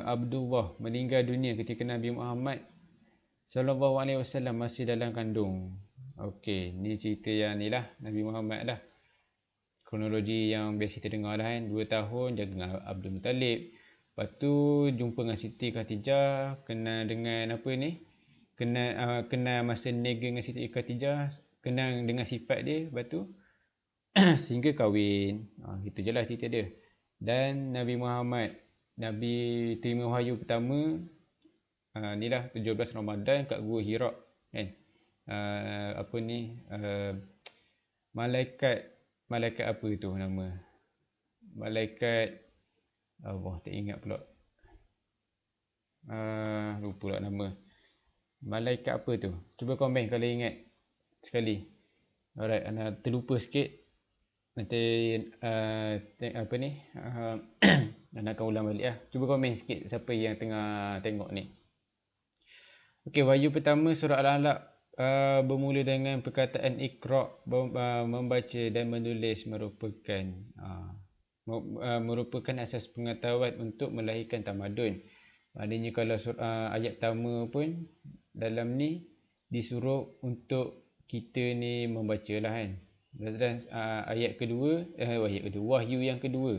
Abdullah meninggal dunia ketika Nabi Muhammad Sallallahu Alaihi Wasallam masih dalam kandung. Okey, ni cerita yang ni lah Nabi Muhammad lah. Kronologi yang biasa kita dengar lah kan. 2 tahun jaga dengan Abdul Muttalib. Lepas tu jumpa dengan Siti Khatijah, kenal dengan apa ni? Kenal masa niaga dengan Siti Khatijah, kenal dengan sifat dia, lepas tu sehingga kahwin. Gitu je lah cerita dia. Dan Nabi Muhammad, Nabi terima wahyu pertama ni lah 17 Ramadan kat Gua Hira kan. Malaikat apa tu nama? Malaikat Allah tak ingat pula. Lupa lah nama. Malaikat apa tu? Cuba komen kalau ingat sekali. Alright, Ana terlupa sikit. Nanti Ana akan ulang balik lah. Cuba komen sikit siapa yang tengah tengok ni. Okey, wahyu pertama surah Al-Alaq bermula dengan perkataan Iqra, membaca dan menulis merupakan asas pengetahuan untuk melahirkan tamadun. Maknanya kalau ayat pertama pun dalam ni disuruh untuk kita ni membaca lah kan. Dan ayat kedua, wahyu yang kedua,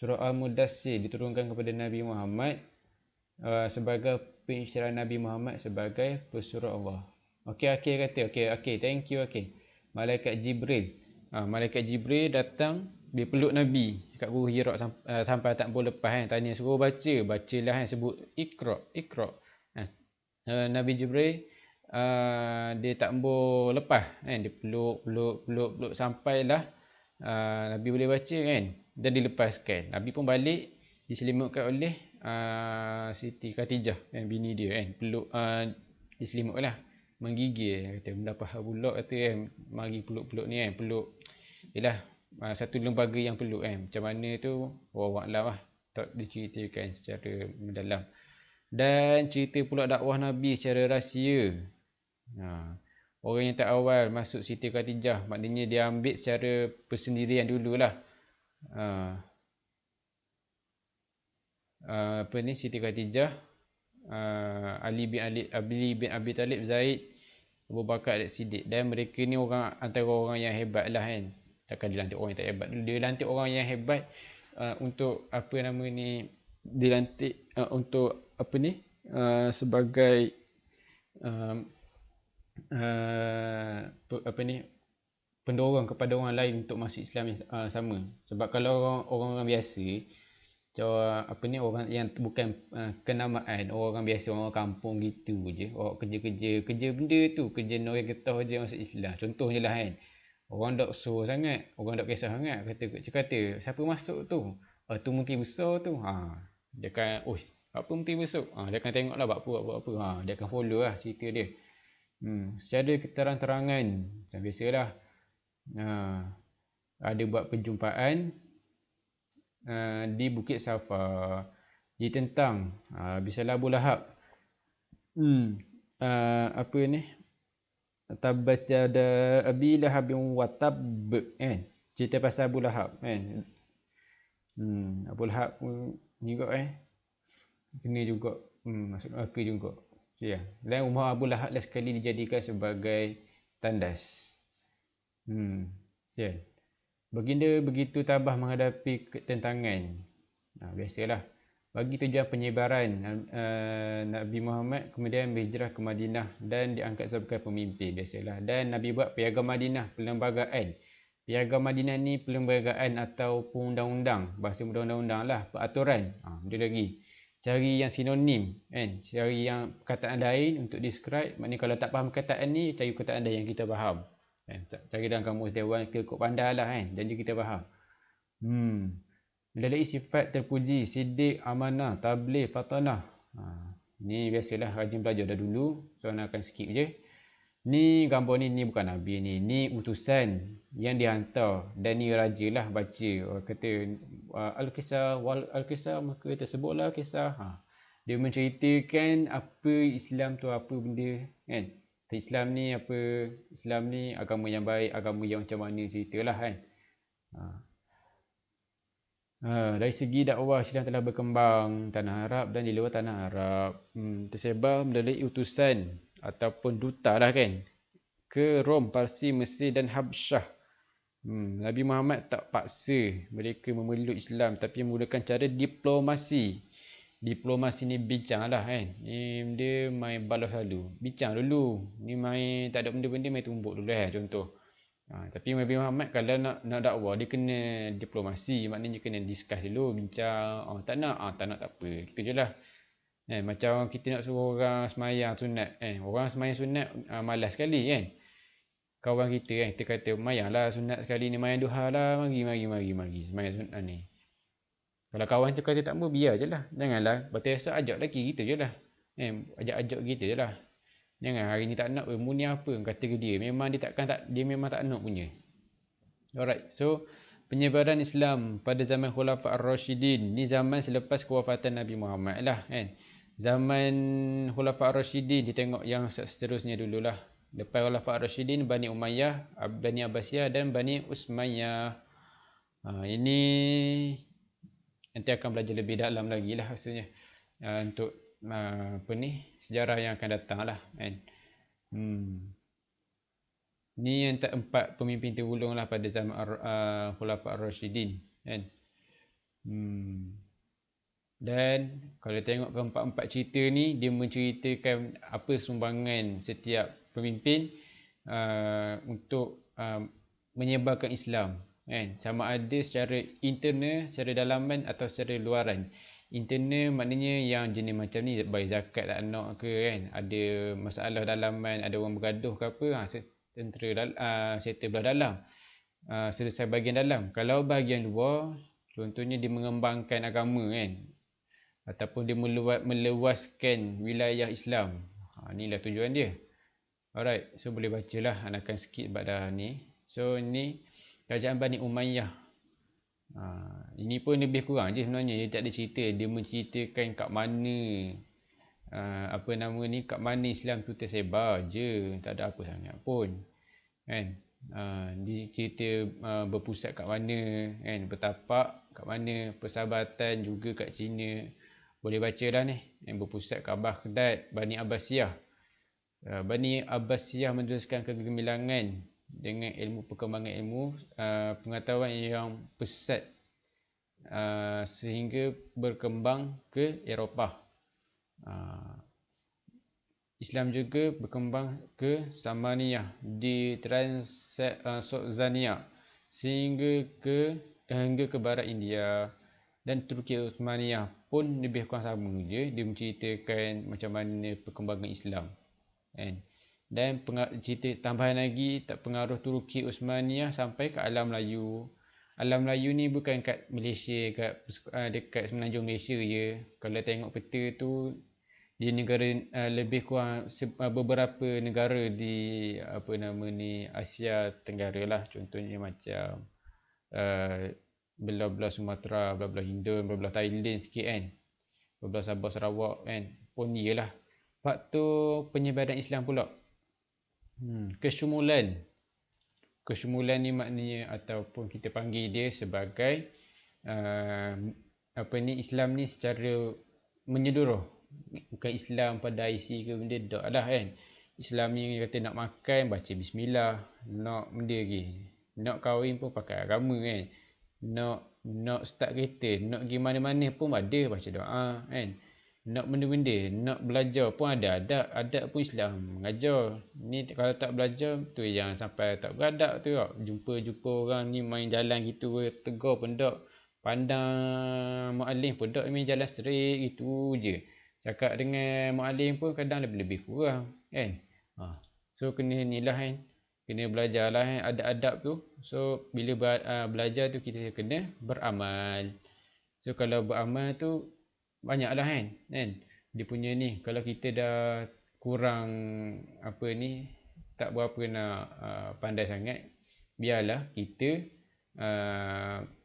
surah Al-Mudassir diturunkan kepada Nabi Muhammad sebagai pensyarah Nabi Muhammad sebagai pesuruh Allah. Okey, thank you. Malaikat Jibril datang, dia peluk Nabi kat Gua Hira sampai tak boleh lepas kan. Tanya suruh bacalah kan, sebut Iqra. Nabi Jibril dia tak boleh lepas kan, dia peluk sampailah Nabi boleh baca kan, dan dilepaskan. Nabi pun balik diselimutkan oleh Siti Khatijah bini dia kan, peluk diselimutlah, menggigil, kata mendapat pulak, kata kan, mari peluk ni kan, peluk yalah satu lembaga yang peluk kan. Macam mana tu wallahu a'lam lah, tak diceritakan secara mendalam. Dan cerita pula dakwah Nabi secara rahsia. Orang yang tak awal masuk Siti Khatijah, maknanya dia ambil secara persendirian dululah. Siti Khatijah, Ali bin Abi Talib, Zaid, Abu Bakar As-Siddiq. Dan mereka ni antara orang yang hebat lah kan. Takkan dia lantik orang yang tak hebat. Dia lantik orang yang hebat untuk dilantik untuk sebagai pendorong kepada orang lain untuk masuk Islam yang sama. Sebab kalau orang biasa, orang yang bukan kenamaan, orang biasa, orang kampung gitu je, orang kerja benda tu, kerja orang getah je masuk Islam. Contohnya lah kan, orang dok so sangat, orang dok kisah sangat, kata siapa masuk tu? Tu menteri besar tu. Dia akan, apa menteri besar? Dia akan tengoklah buat apa. Dia akan follow lah cerita dia. Secara terang-terangan macam biasalah. Ada buat perjumpaan di Bukit Safa, ditentang bisalah Abu Lahab. Tabbat yada Abi Lahab wa tabb kan. Cerita pasal Abu Lahab kan. Abu Lahab juga kena juga masuk neraka juga. Ya. Dan rumah Abu Lahab last sekali dijadikan sebagai tandas. Baginda begitu tabah menghadapi tentangan. Biasalah. Bagi tujuan penyebaran, Nabi Muhammad kemudian berhijrah ke Madinah dan diangkat sebagai pemimpin. Biasalah. Dan Nabi buat Piagam Madinah, perlembagaan. Piagam Madinah ni perlembagaan atau undang-undang, bahasa undang-undang lah, peraturan. Dia lagi. Cari yang sinonim kan, cari yang perkataan lain untuk describe. Maknanya kalau tak faham perkataan ni, cari perkataan lain yang kita faham kan. Cari dalam kamus Dewan ke Kod Pandai lah kan, dan juga kita faham. Melalui sifat terpuji, siddiq, amanah, tabligh, fatanah. Ni biasalah rajin belajar dah dulu, so nak akan skip je. Ni gambar ni bukan Nabi ni utusan yang dihantar, dan ni raja lah baca. Orang kata Al-Kisah Al-Kisah, maka tersebutlah kisah. Dia menceritakan apa Islam tu, apa benda kan. Islam ni apa, Islam ni agama yang baik, agama yang macam mana, ceritalah kan. Dari segi dakwah, Islam telah berkembang tanah Arab dan di luar tanah Arab, tersebar melalui utusan ataupun duta lah kan, ke Rom, Parsi, Mesir dan Habsyah. Nabi Muhammad tak paksa mereka memeluk Islam, tapi menggunakan cara diplomasi. Diplomasi ni bincang lah kan. Ni dia main balas lalu, bincang dulu. Ni main tak ada benda-benda, main tumbuk dulu contoh. Tapi Nabi Muhammad kalau nak dakwah, dia kena diplomasi. Maknanya kena discuss dulu, bincang. Tak nak tak apa, gitu je lah. Macam kita nak suruh orang semayang sunat, orang semayang sunat malas sekali kan. Kawan kita kan, kita kata mayang lah sunat sekali ni, mayang duha lah, mari semayang sunat ni. Kalau kawan tu kata tak mau, biar je lah. Janganlah batal esok ajak lagi, gitu je lah. Ajak gitu je lah. Jangan hari ni tak nak, mu ni apa, kata ke dia. Memang dia memang tak nak punya. Alright, so penyebaran Islam pada zaman Khulafa Ar-Rashidin. Ni zaman selepas kewafatan Nabi Muhammad lah kan. Zaman Khulafa Ar-Rashidin, kita tengok yang seterusnya dululah. Lepas Khulafa Ar-Rashidin, Bani Umayyah, Bani Abbasiyah dan Bani Utsmaniyah. Ini nanti akan belajar lebih dalam lagi lah rasanya, untuk sejarah yang akan datang lah kan. Ni yang empat pemimpin tergolong lah pada zaman Khulafa Ar-Rashidin kan. Dan kalau tengok keempat-empat cerita ni, dia menceritakan apa sumbangan setiap pemimpin untuk menyebarkan Islam kan. Sama ada secara internal, secara dalaman atau secara luaran. Internal maknanya yang jenis macam ni, bayar zakat tak nak ke kan, ada masalah dalaman, ada orang bergaduh ke apa, settle belah dalam, selesai bahagian dalam. Kalau bahagian luar, contohnya dia mengembangkan agama kan, ataupun dia meluaskan wilayah Islam. Inilah tujuan dia. Alright, so boleh bacalah, anak akan skip pada ni. So ni kerajaan Bani Umayyah. Ini pun lebih kurang je sebenarnya, dia tak ada cerita. Dia menceritakan kat mana kat mana Islam tu tersebar je, tak ada apa sangat pun kan. Dia cerita berpusat kat mana kan, bertapak kat mana, persahabatan juga kat China. Boleh baca dah ni, yang berpusat kat Baghdad, Bani Abbasiyah. Bani Abbasiyah meneruskan kegemilangan dengan perkembangan ilmu pengetahuan yang pesat, sehingga berkembang ke Eropah. Islam juga berkembang ke Samaniyah di Transoxania, hingga ke barat India. Dan Turki Uthmaniyah pun lebih kurang sama je, dia menceritakan macam mana perkembangan Islam kan. Dan cerita tambahan lagi, pengaruh Turki Uthmaniyah sampai ke alam Melayu. Alam Melayu ni bukan kat Malaysia, dekat semenanjung Malaysia je. Kalau tengok peta tu, di negara lebih kurang beberapa negara di Asia Tenggara lah. Contohnya macam belah-belah Sumatera, belah-belah Indon, belah-belah Thailand sikit kan, belah Sabah Sarawak kan, pun iyalah. Faktor penyebaran Islam pula, kesyumulan ni maknanya, ataupun kita panggil dia sebagai Islam ni secara menyeluruh. Bukan Islam pada IC ke benda tak lah kan. Islam ni kata nak makan baca bismillah, nak benda lagi, nak kahwin pun pakai agama kan, nak start kereta, nak pergi mana-mana pun ada baca doa kan, nak benda-benda, nak belajar pun ada adab pun Islam mengajar. Ni kalau tak belajar tu yang sampai tak beradab tu, jumpa orang ni main jalan gitu, tegur pun tak, pandang muallim pun tak main jalan straight gitu je. Cakap dengan muallim pun kadang lebih-lebih kurang kan. So kena ni lah kan. Kena belajar lah kan adab-adab tu. So bila belajar tu kita kena beramal. So kalau beramal tu banyak lah kan. Dia punya ni kalau kita dah kurang apa ni tak berapa nak pandai sangat, biarlah kita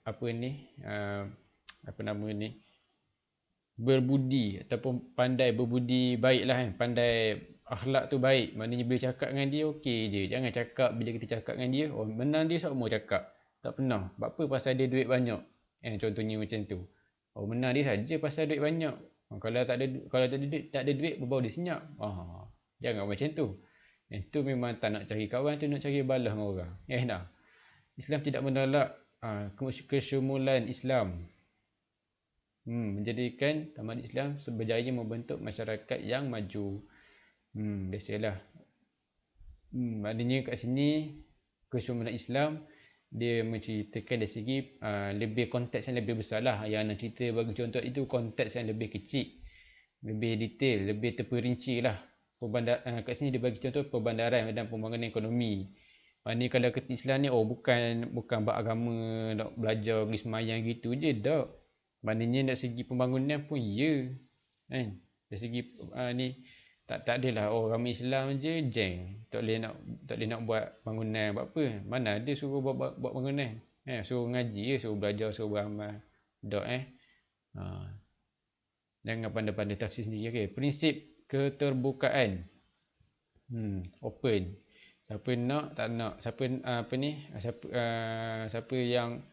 apa nama ni berbudi ataupun pandai berbudi baik lah kan, pandai akhlak tu baik, maknanya bila cakap dengan dia okey je. Jangan cakap bila kita cakap dengan dia menang dia semua cakap tak pernah. Sebab apa? Pasal dia duit banyak contohnya macam tu. Menang dia saja pasal duit banyak. Kalau tak ada duit berbau dia senyap. Jangan macam tu. Itu memang tak nak cari kawan, tu nak cari balah dengan orang. Islam tidak menolak kesyumulan Islam. Menjadikan tamadun Islam berjaya membentuk masyarakat yang maju. Biasalah. Maknanya kat sini kesyumulan Islam dia menceritakan dari segi lebih konteks yang lebih besar lah. Yang nak cerita bagi contoh itu konteks yang lebih kecil, lebih detail, lebih terperinci lah. Kat sini dia bagi contoh perbandaran dan pembangunan ekonomi. Maknanya kalau ke Islam ni bukan bab agama nak belajar pergi semayang gitu je tak. Maknanya dari segi pembangunan pun ya kan. Dari segi ni tak adalah agama Islam je jeng. Tak boleh nak buat bangunan buat apa. Mana ada suruh buat bangunan. Suruh ngaji je, suruh belajar, suruh beramal. Tak Jangan pandai-pandai tafsir sendiri. Okay. Prinsip keterbukaan. Open. Siapa nak, tak nak. Siapa yang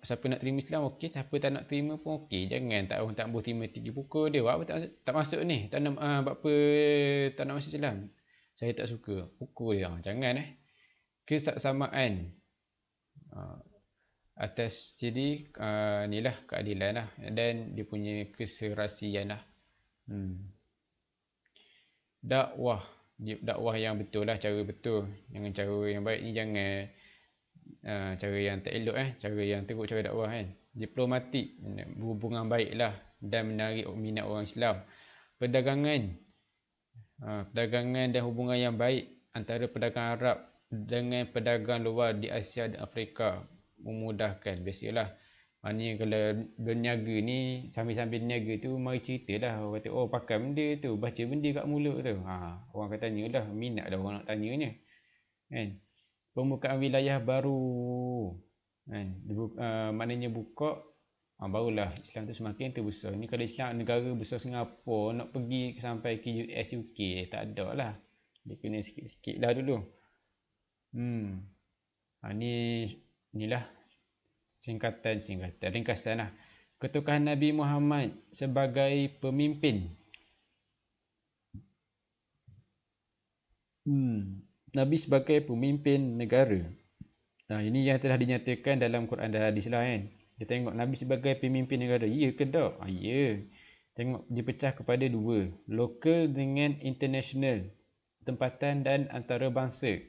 siapa nak terima Islam okey, siapa tak nak terima pun okey. Jangan orang tak boleh terima tinggi pukul dia. Buat apa tak masuk ni? Tak nak tak nak masuk Islam. Saya tak suka. Pukul dia. Jangan kesamaan. Atas jadi inilah keadilan lah dan dia punya keserasian lah. Dakwah yang betul lah, cara betul. Jangan cara yang baik ni, jangan cara yang tak elok cara yang teruk cara dakwah kan. Diplomatik, berhubungan baik lah dan menarik minat orang Islam. Perdagangan dan hubungan yang baik antara pedagang Arab dengan pedagang luar di Asia dan Afrika memudahkan. Biasalah, maknanya kalau berniaga ni sambil-sambil niaga tu mari ceritalah. Orang kata pakai benda tu, baca benda kat mulut tu. Orang akan tanyalah, minat dah orang nak tanyanya kan. Pembukaan wilayah baru kan. Maknanya buka barulah Islam tu semakin terbesar. Ni kalau Islam negara besar Singapura nak pergi sampai ke US UK tak ada lah. Dia kena sikit-sikit lah dulu. Inilah ringkasan lah. Ketukahan Nabi Muhammad sebagai pemimpin. Nabi sebagai pemimpin negara. Ini yang telah dinyatakan dalam Quran dan hadis lah kan. Kita tengok Nabi sebagai pemimpin negara. Ya ke tak? Ya. Tengok dipecah kepada dua. Lokal dengan international. Tempatan dan antarabangsa.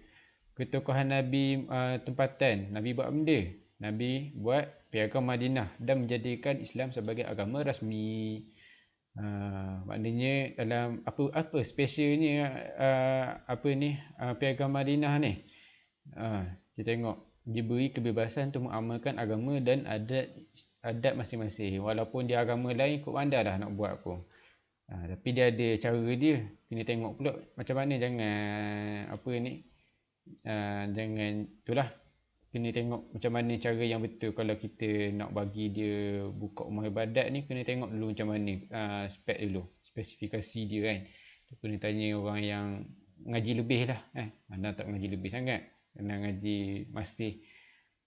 Ketukahan Nabi tempatan. Nabi buat benda. Nabi buat piagam Madinah dan menjadikan Islam sebagai agama rasmi. Maknanya dalam apa specialnya piagam Madinah ni. Kita tengok diberi kebebasan untuk mengamalkan agama dan adat masing-masing. Walaupun dia agama lain ikut pandai lah nak buat apa. Tapi dia ada cara dia. Kena tengok pula macam mana. Jangan itulah. Kena tengok macam mana cara yang betul. Kalau kita nak bagi dia buka rumah ibadat ni, kena tengok dulu macam mana spek dulu, spesifikasi dia kan. Kena tanya orang yang ngaji lebih lah Anda tak ngaji lebih sangat, kena ngaji, masih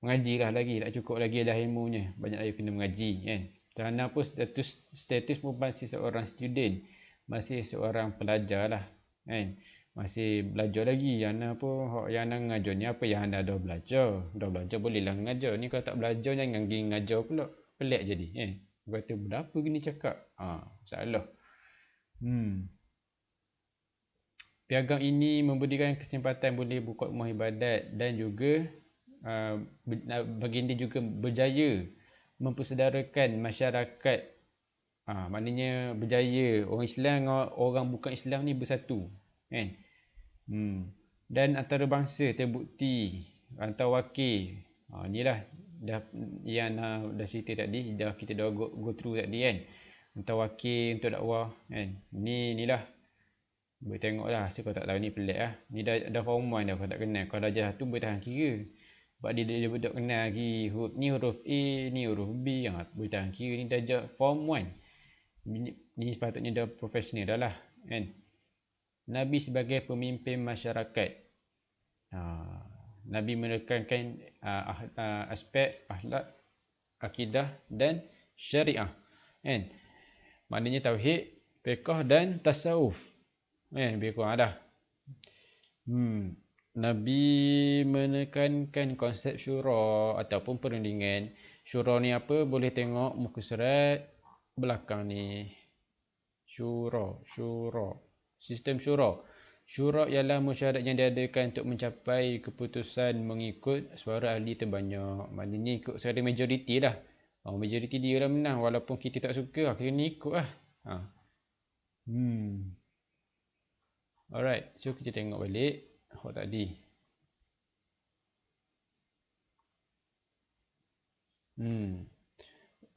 mengaji lah lagi, tak cukup lagi dah ilmunya, banyak lagi kena mengaji kan. Kerana pun status pun masih seorang student, masih seorang pelajar lah kan. Masih belajar lagi. Yang anda ngajar ni apa yang anda dah belajar. Dah belajar bolehlah ngajar. Ni kalau tak belajar jangan pergi ngajar pula. Pelik jadi kata berapa gini cakap. Salah. Piagam ini memberikan kesempatan boleh buka rumah ibadat dan juga baginda juga berjaya mempersaudarakan masyarakat. Maknanya berjaya orang Islam dengan orang bukan Islam ni bersatu, kan? Dan antarabangsa terbukti antawakil. Inilah yang dah cerita tadi, kita dah go through tadi, kan? Antawakil untuk dakwah, kan? Inilah boleh tengok lah. Kau tak tahu ni pelik lah. Ni dah form 1 dah, kau tak kenal. Kau darjah 1 boleh tahan kira. Sebab dia tak kenal lagi ni huruf A, ni huruf B, boleh tahan kira. Ni darjah form 1. Ni sepatutnya dah profesional dah lah, kan? Nabi sebagai pemimpin masyarakat. Nabi menekankan aspek akhlak, akidah dan syariah, kan? Maknanya tauhid, fiqh dan tasawuf, lebih kurang dah. Nabi menekankan konsep syura ataupun perundingan. Syura ni apa? Boleh tengok muka surat belakang ni. Syura. Sistem syura. Syura ialah mesyuarat yang diadakan untuk mencapai keputusan mengikut suara ahli terbanyak. Maknanya ikut suara majoriti lah. Majoriti dia lah menang. Walaupun kita tak suka, akhirnya ikut lah. Alright, so kita tengok balik tadi.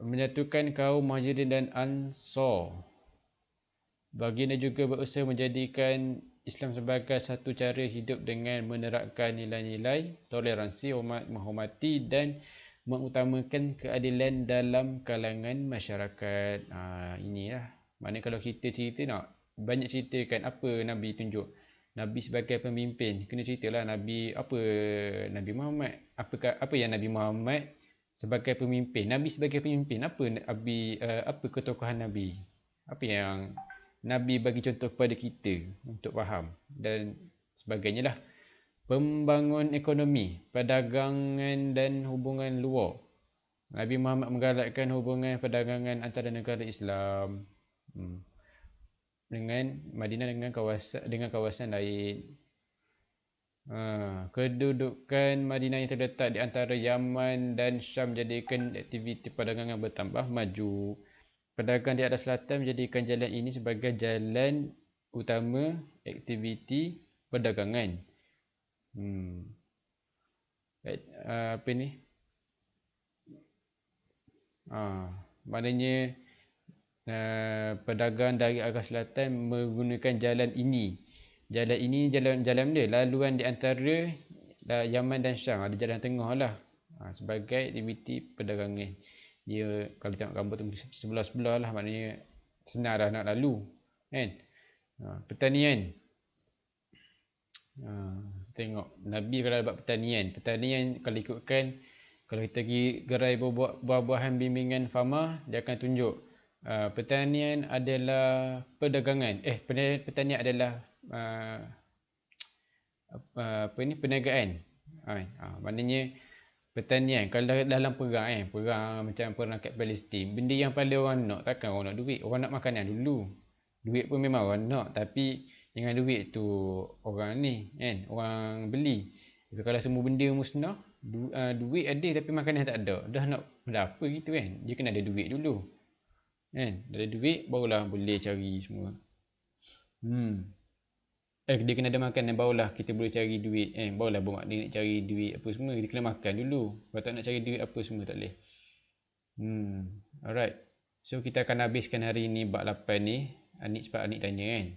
Menyatukan kaum Muhajirin dan Ansar. Baginda juga berusaha menjadikan Islam sebagai satu cara hidup dengan menerapkan nilai-nilai toleransi, hormat, menghormati dan mengutamakan keadilan dalam kalangan masyarakat. Inilah. Maknanya kalau kita cerita nak banyak ceritakan apa Nabi tunjuk. Nabi sebagai pemimpin, kena ceritalah Nabi Muhammad. Apa yang Nabi Muhammad sebagai pemimpin? Nabi sebagai pemimpin, apa ketokohan Nabi? Apa yang Nabi bagi contoh kepada kita untuk faham dan sebagainya lah. Pembangun ekonomi, perdagangan dan hubungan luar. Nabi Muhammad menggalakkan hubungan perdagangan antara negara Islam dengan Madinah dengan kawasan lain. Kedudukan Madinah yang terletak di antara Yaman dan Syam menjadikan aktiviti perdagangan bertambah maju. Pedagang di arah selatan menjadikan jalan ini sebagai jalan utama aktiviti perdagangan. Maknanya pedagang dari arah selatan menggunakan jalan ini. Jalan mana? Laluan di antara Yaman dan Syam. Ada jalan tengah lah. Sebagai aktiviti perdagangan. Dia kalau tengok gambar tu sebelah-sebelah lah, maknanya senang dah nak lalu, kan? Pertanian. Tengok Nabi kalau buat pertanian kalau ikutkan, kalau kita pergi gerai buah-buahan bimbingan Fama, dia akan tunjuk pertanian adalah perdagangan. Pertanian adalah perniagaan. Maknanya pertanian kalau dalam perang macam perang kat Palestin, benda yang paling orang nak, takkan orang nak duit. Orang nak makanan dulu. Duit pun memang orang nak, tapi dengan duit tu orang ni, kan, orang beli. Tapi kalau semua benda musnah, duit ada tapi makanan tak ada, dah nak apa gitu, kan? Dia kena ada duit dulu, kan? Ada duit barulah boleh cari semua. Dia kena ada makanan barulah kita boleh cari duit, barulah bermakna nak cari duit apa semua. Dia kena makan dulu. Kalau tak nak cari duit apa semua tak boleh. Alright. So kita akan habiskan hari ni bab 8 ni. Anik tanya, kan.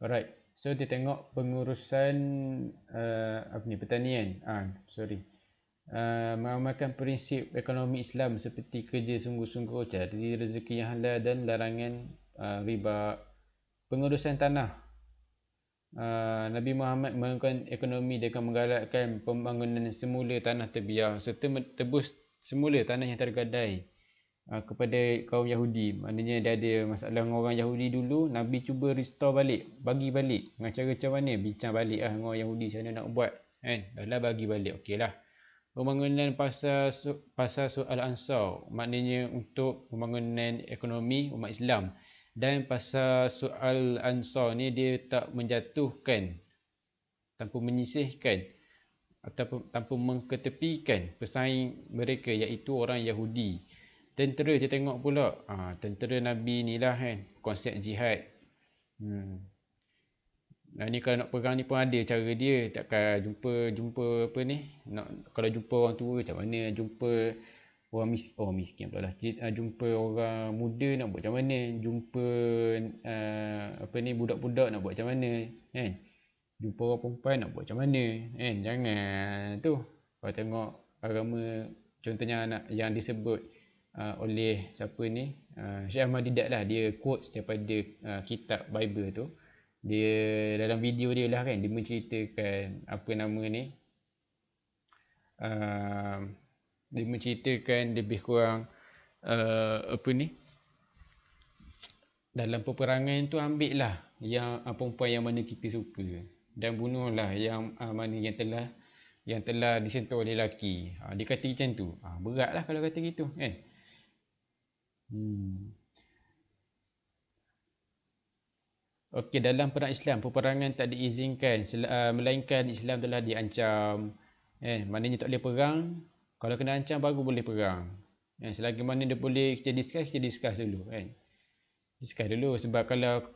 Alright. So kita tengok pengurusan pertanian. Mengamalkan prinsip ekonomi Islam seperti kerja sungguh-sungguh, cari rezeki yang halal dan larangan riba. Pengurusan tanah. Nabi Muhammad menggunakan ekonomi dengan menggalakkan pembangunan semula tanah terbiar serta tebus semula tanah yang tergadai kepada kaum Yahudi. Maknanya dia ada masalah dengan orang Yahudi dulu. Nabi cuba restore balik, bagi balik. Dengan cara macam mana? Bincang balik dengan orang Yahudi macam mana nak buat, kan? Dah bagi balik, okey lah. Pembangunan pasar Al-Ansar, maknanya untuk pembangunan ekonomi umat Islam. Dan pasal soal Ansar ni, dia tak menjatuhkan tanpa menyisihkan ataupun tanpa mengketepikan pesaing mereka iaitu orang Yahudi. Tentera dia tengok pula, tentera Nabi ni lah kan, konsep jihad. Nah ni kalau nak perang ni pun ada cara dia. Takkan jumpa apa ni, kalau jumpa orang tua macam mana, jumpa orang miskin pula lah, jumpa orang muda nak buat macam mana, jumpa budak-budak nak buat macam mana kan, jumpa orang perempuan nak buat macam mana kan. Jangan tu. Kalau tengok agama, contohnya yang disebut oleh siapa ni, Syekh Ahmad Didat lah, dia quotes daripada kitab Bible tu. Dia dalam video dia lah kan, dia menceritakan apa nama ni, dia menceritakan lebih kurang dalam peperangan tu ambil lah yang perempuan yang mana kita suka dan bunuhlah yang mana yang telah disentuh oleh lelaki. Dia kata macam tu. Berat lah kalau kata gitu kan. Okey, dalam perang Islam, peperangan tak diizinkan melainkan Islam telah diancam. Maknanya tak boleh perang. Kalau kena ancam baru boleh perang. Selagi mana dia boleh kita discuss dulu kan. Discuss dulu, sebab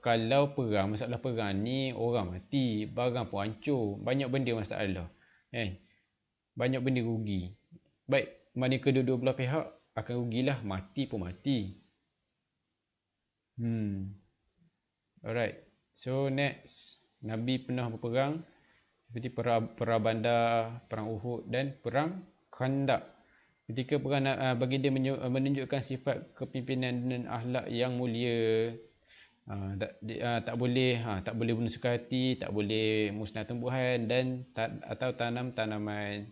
kalau perang, masalah perang ni orang mati, barang pun hancur, banyak benda masalah. Banyak benda rugi. Baik mana kedua-dua belah pihak akan rugilah, mati pun mati. Alright. So next, Nabi pernah berperang seperti perang Bandar, perang Uhud dan perang Khandaq. Ketika perang bagi dia menunjukkan sifat kepimpinan dan akhlak yang mulia. Tak boleh bunuh suka hati, tak boleh musnah tumbuhan dan atau tanam tanaman.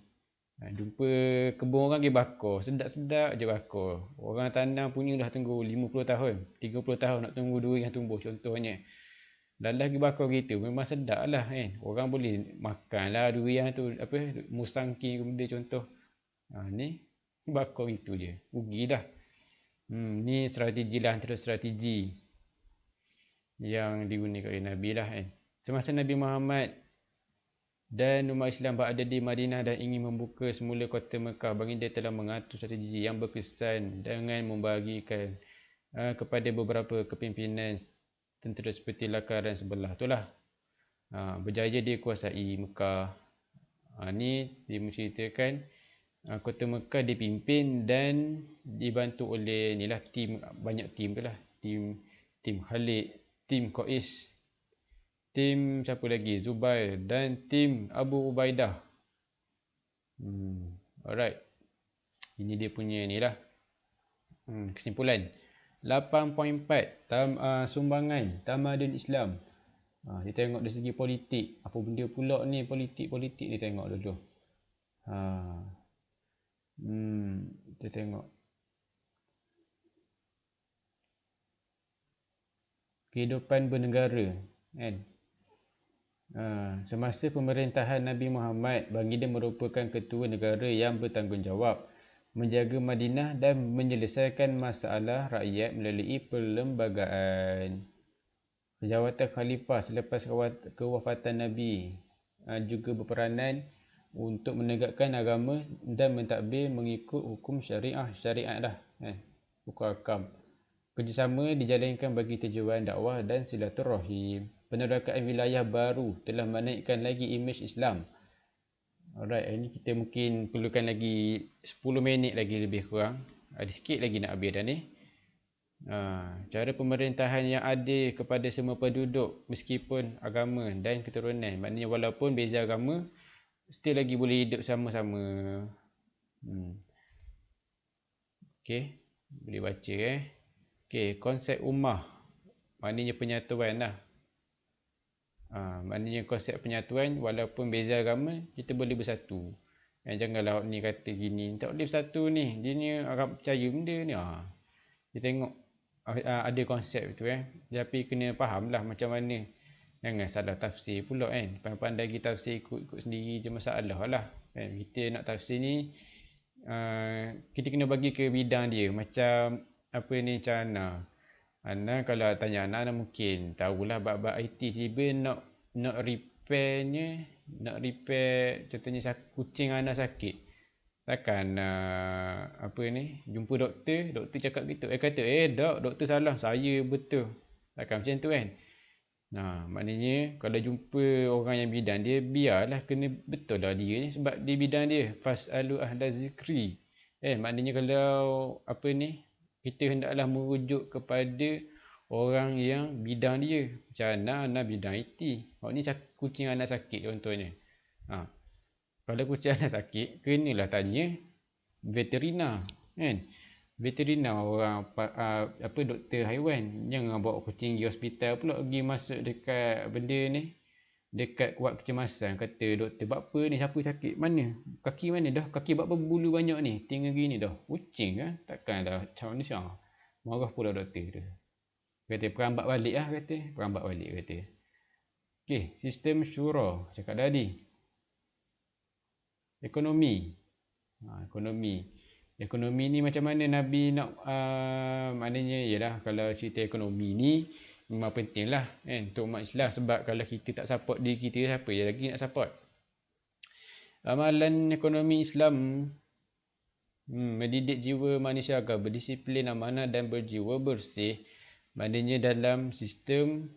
Jumpa kebun orang pergi bakar, sedap-sedap je bakar. Orang tanam punya dah tunggu 50 tahun, 30 tahun nak tunggu durian tumbuh contohnya. Dan lagi bakar gitu, memang sedap lah kan. Orang boleh makan lah durian tu, musangking benda contoh. Ni bakar itu je, rugi dah. Ni strategi lah, antara strategi yang digunakan oleh Nabi lah kan. Semasa Nabi Muhammad dan umat Islam berada di Madinah dan ingin membuka semula kota Mekah, baginda telah mengatur strategi yang berkesan dengan membagikan kepada beberapa kepimpinan tentera seperti lakaran sebelah itulah. Berjaya dia kuasai Mekah. Ni dia menceritakan kota Mekah dipimpin dan dibantu oleh inilah banyak tim tu lah. Tim Khalid, tim Qais, tim siapa lagi, Zubair dan tim Abu Ubaidah. Alright. Ini dia punya ni lah. Kesimpulan 8.4 sumbangan tamadun Islam. Kita tengok dari segi politik. Apa benda pula ni politik ni tengok dulu. Kita tengok kehidupan bernegara kan. Semasa pemerintahan Nabi Muhammad, baginda merupakan ketua negara yang bertanggungjawab menjaga Madinah dan menyelesaikan masalah rakyat melalui perlembagaan. Jawatan khalifah selepas kewafatan Nabi juga berperanan untuk menegakkan agama dan mentadbir mengikut hukum syariat lah, hukum akam. Kerjasama dijalankan bagi tujuan dakwah dan silaturahim. Penerakaan wilayah baru telah menaikkan lagi imej Islam. Alright, ini kita mungkin perlukan lagi 10 minit lagi lebih kurang. Ada sikit lagi nak habis dah ni. Cara pemerintahan yang adil kepada semua penduduk meskipun agama dan keturunan. Maknanya walaupun beza agama, still lagi boleh hidup sama-sama. Okay, boleh baca Okay, konsep ummah. Maknanya penyatuan lah. Maknanya konsep penyatuan, walaupun beza agama, kita boleh bersatu. Janganlah ni kata gini, tak boleh bersatu ni, dia ni agak percaya benda ni. Kita tengok ada konsep tu tapi kena faham lah macam mana. Jangan salah tafsir pula pandai kita tafsir ikut sendiri je masalah lah. Kita nak tafsir ni, kita kena bagi ke bidang dia. Macam apa ni, Cana kalau tanya anak mungkin tahulah bab-bab IT, tiba nak repairnya nak repair contohnya kucing anak sakit, takkan apa ni, jumpa doktor cakap gitu, kata doktor salah, saya betul, takkan macam tu kan. Nah, maknanya kalau jumpa orang yang bidan, dia biarlah kena betul lah dia ni, sebab dia bidan dia. Fas'alu ahla zikri. Maknanya kalau apa ni, kita hendaklah merujuk kepada orang yang bidang dia. Macam anak bidang IT. Ni kucing anak sakit contohnya. Kalau kucing anak sakit, kenalah tanya veterina, kan? Veterina orang apa doktor haiwan. Jangan bawa kucing pergi hospital pula, pergi masuk dekat benda ni, dekat kuat kecemasan. Kata doktor, buat apa ni, siapa sakit, mana kaki, mana dah kaki, buat apa bulu banyak ni, tinggal gini dah, kucing kan, takkan dah macam ni. Marah pula doktor tu, kata perambat balik lah, kata. Okey, sistem syura cakap tadi. Ekonomi ni macam mana Nabi nak maknanya ialah kalau cerita ekonomi ni memang penting lah kan untuk umat Islam, sebab kalau kita tak support diri kita, siapa lagi nak support? Amalan ekonomi Islam mendidik jiwa manusia agar berdisiplin, amanah dan berjiwa bersih. Maknanya dalam sistem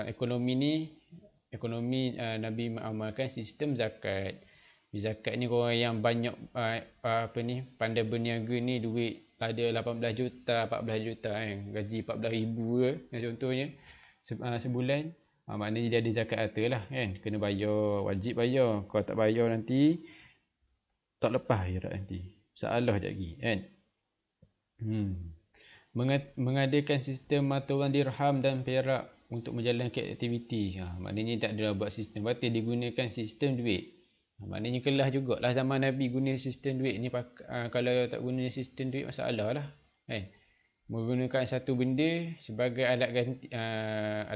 ekonomi Nabi mengamalkan sistem zakat. Zakat ni orang yang banyak pandai berniaga ni, duit ada 18 juta, 14 juta kan, gaji 14,000 ke contohnya sebulan, maknanya dia ada zakat harta lah kan, kena bayar, wajib bayar. Kalau tak bayar nanti tak lepas je nanti, salah je lagi kan. Mengadakan sistem mata wang dirham dan perak untuk menjalankan aktiviti. Maknanya tak ada buat sistem batil, digunakan sistem duit. Maknanya kelas jugalah zaman Nabi guna sistem duit ni. Kalau tak guna sistem duit, masalah lah kan. Menggunakan satu benda sebagai alat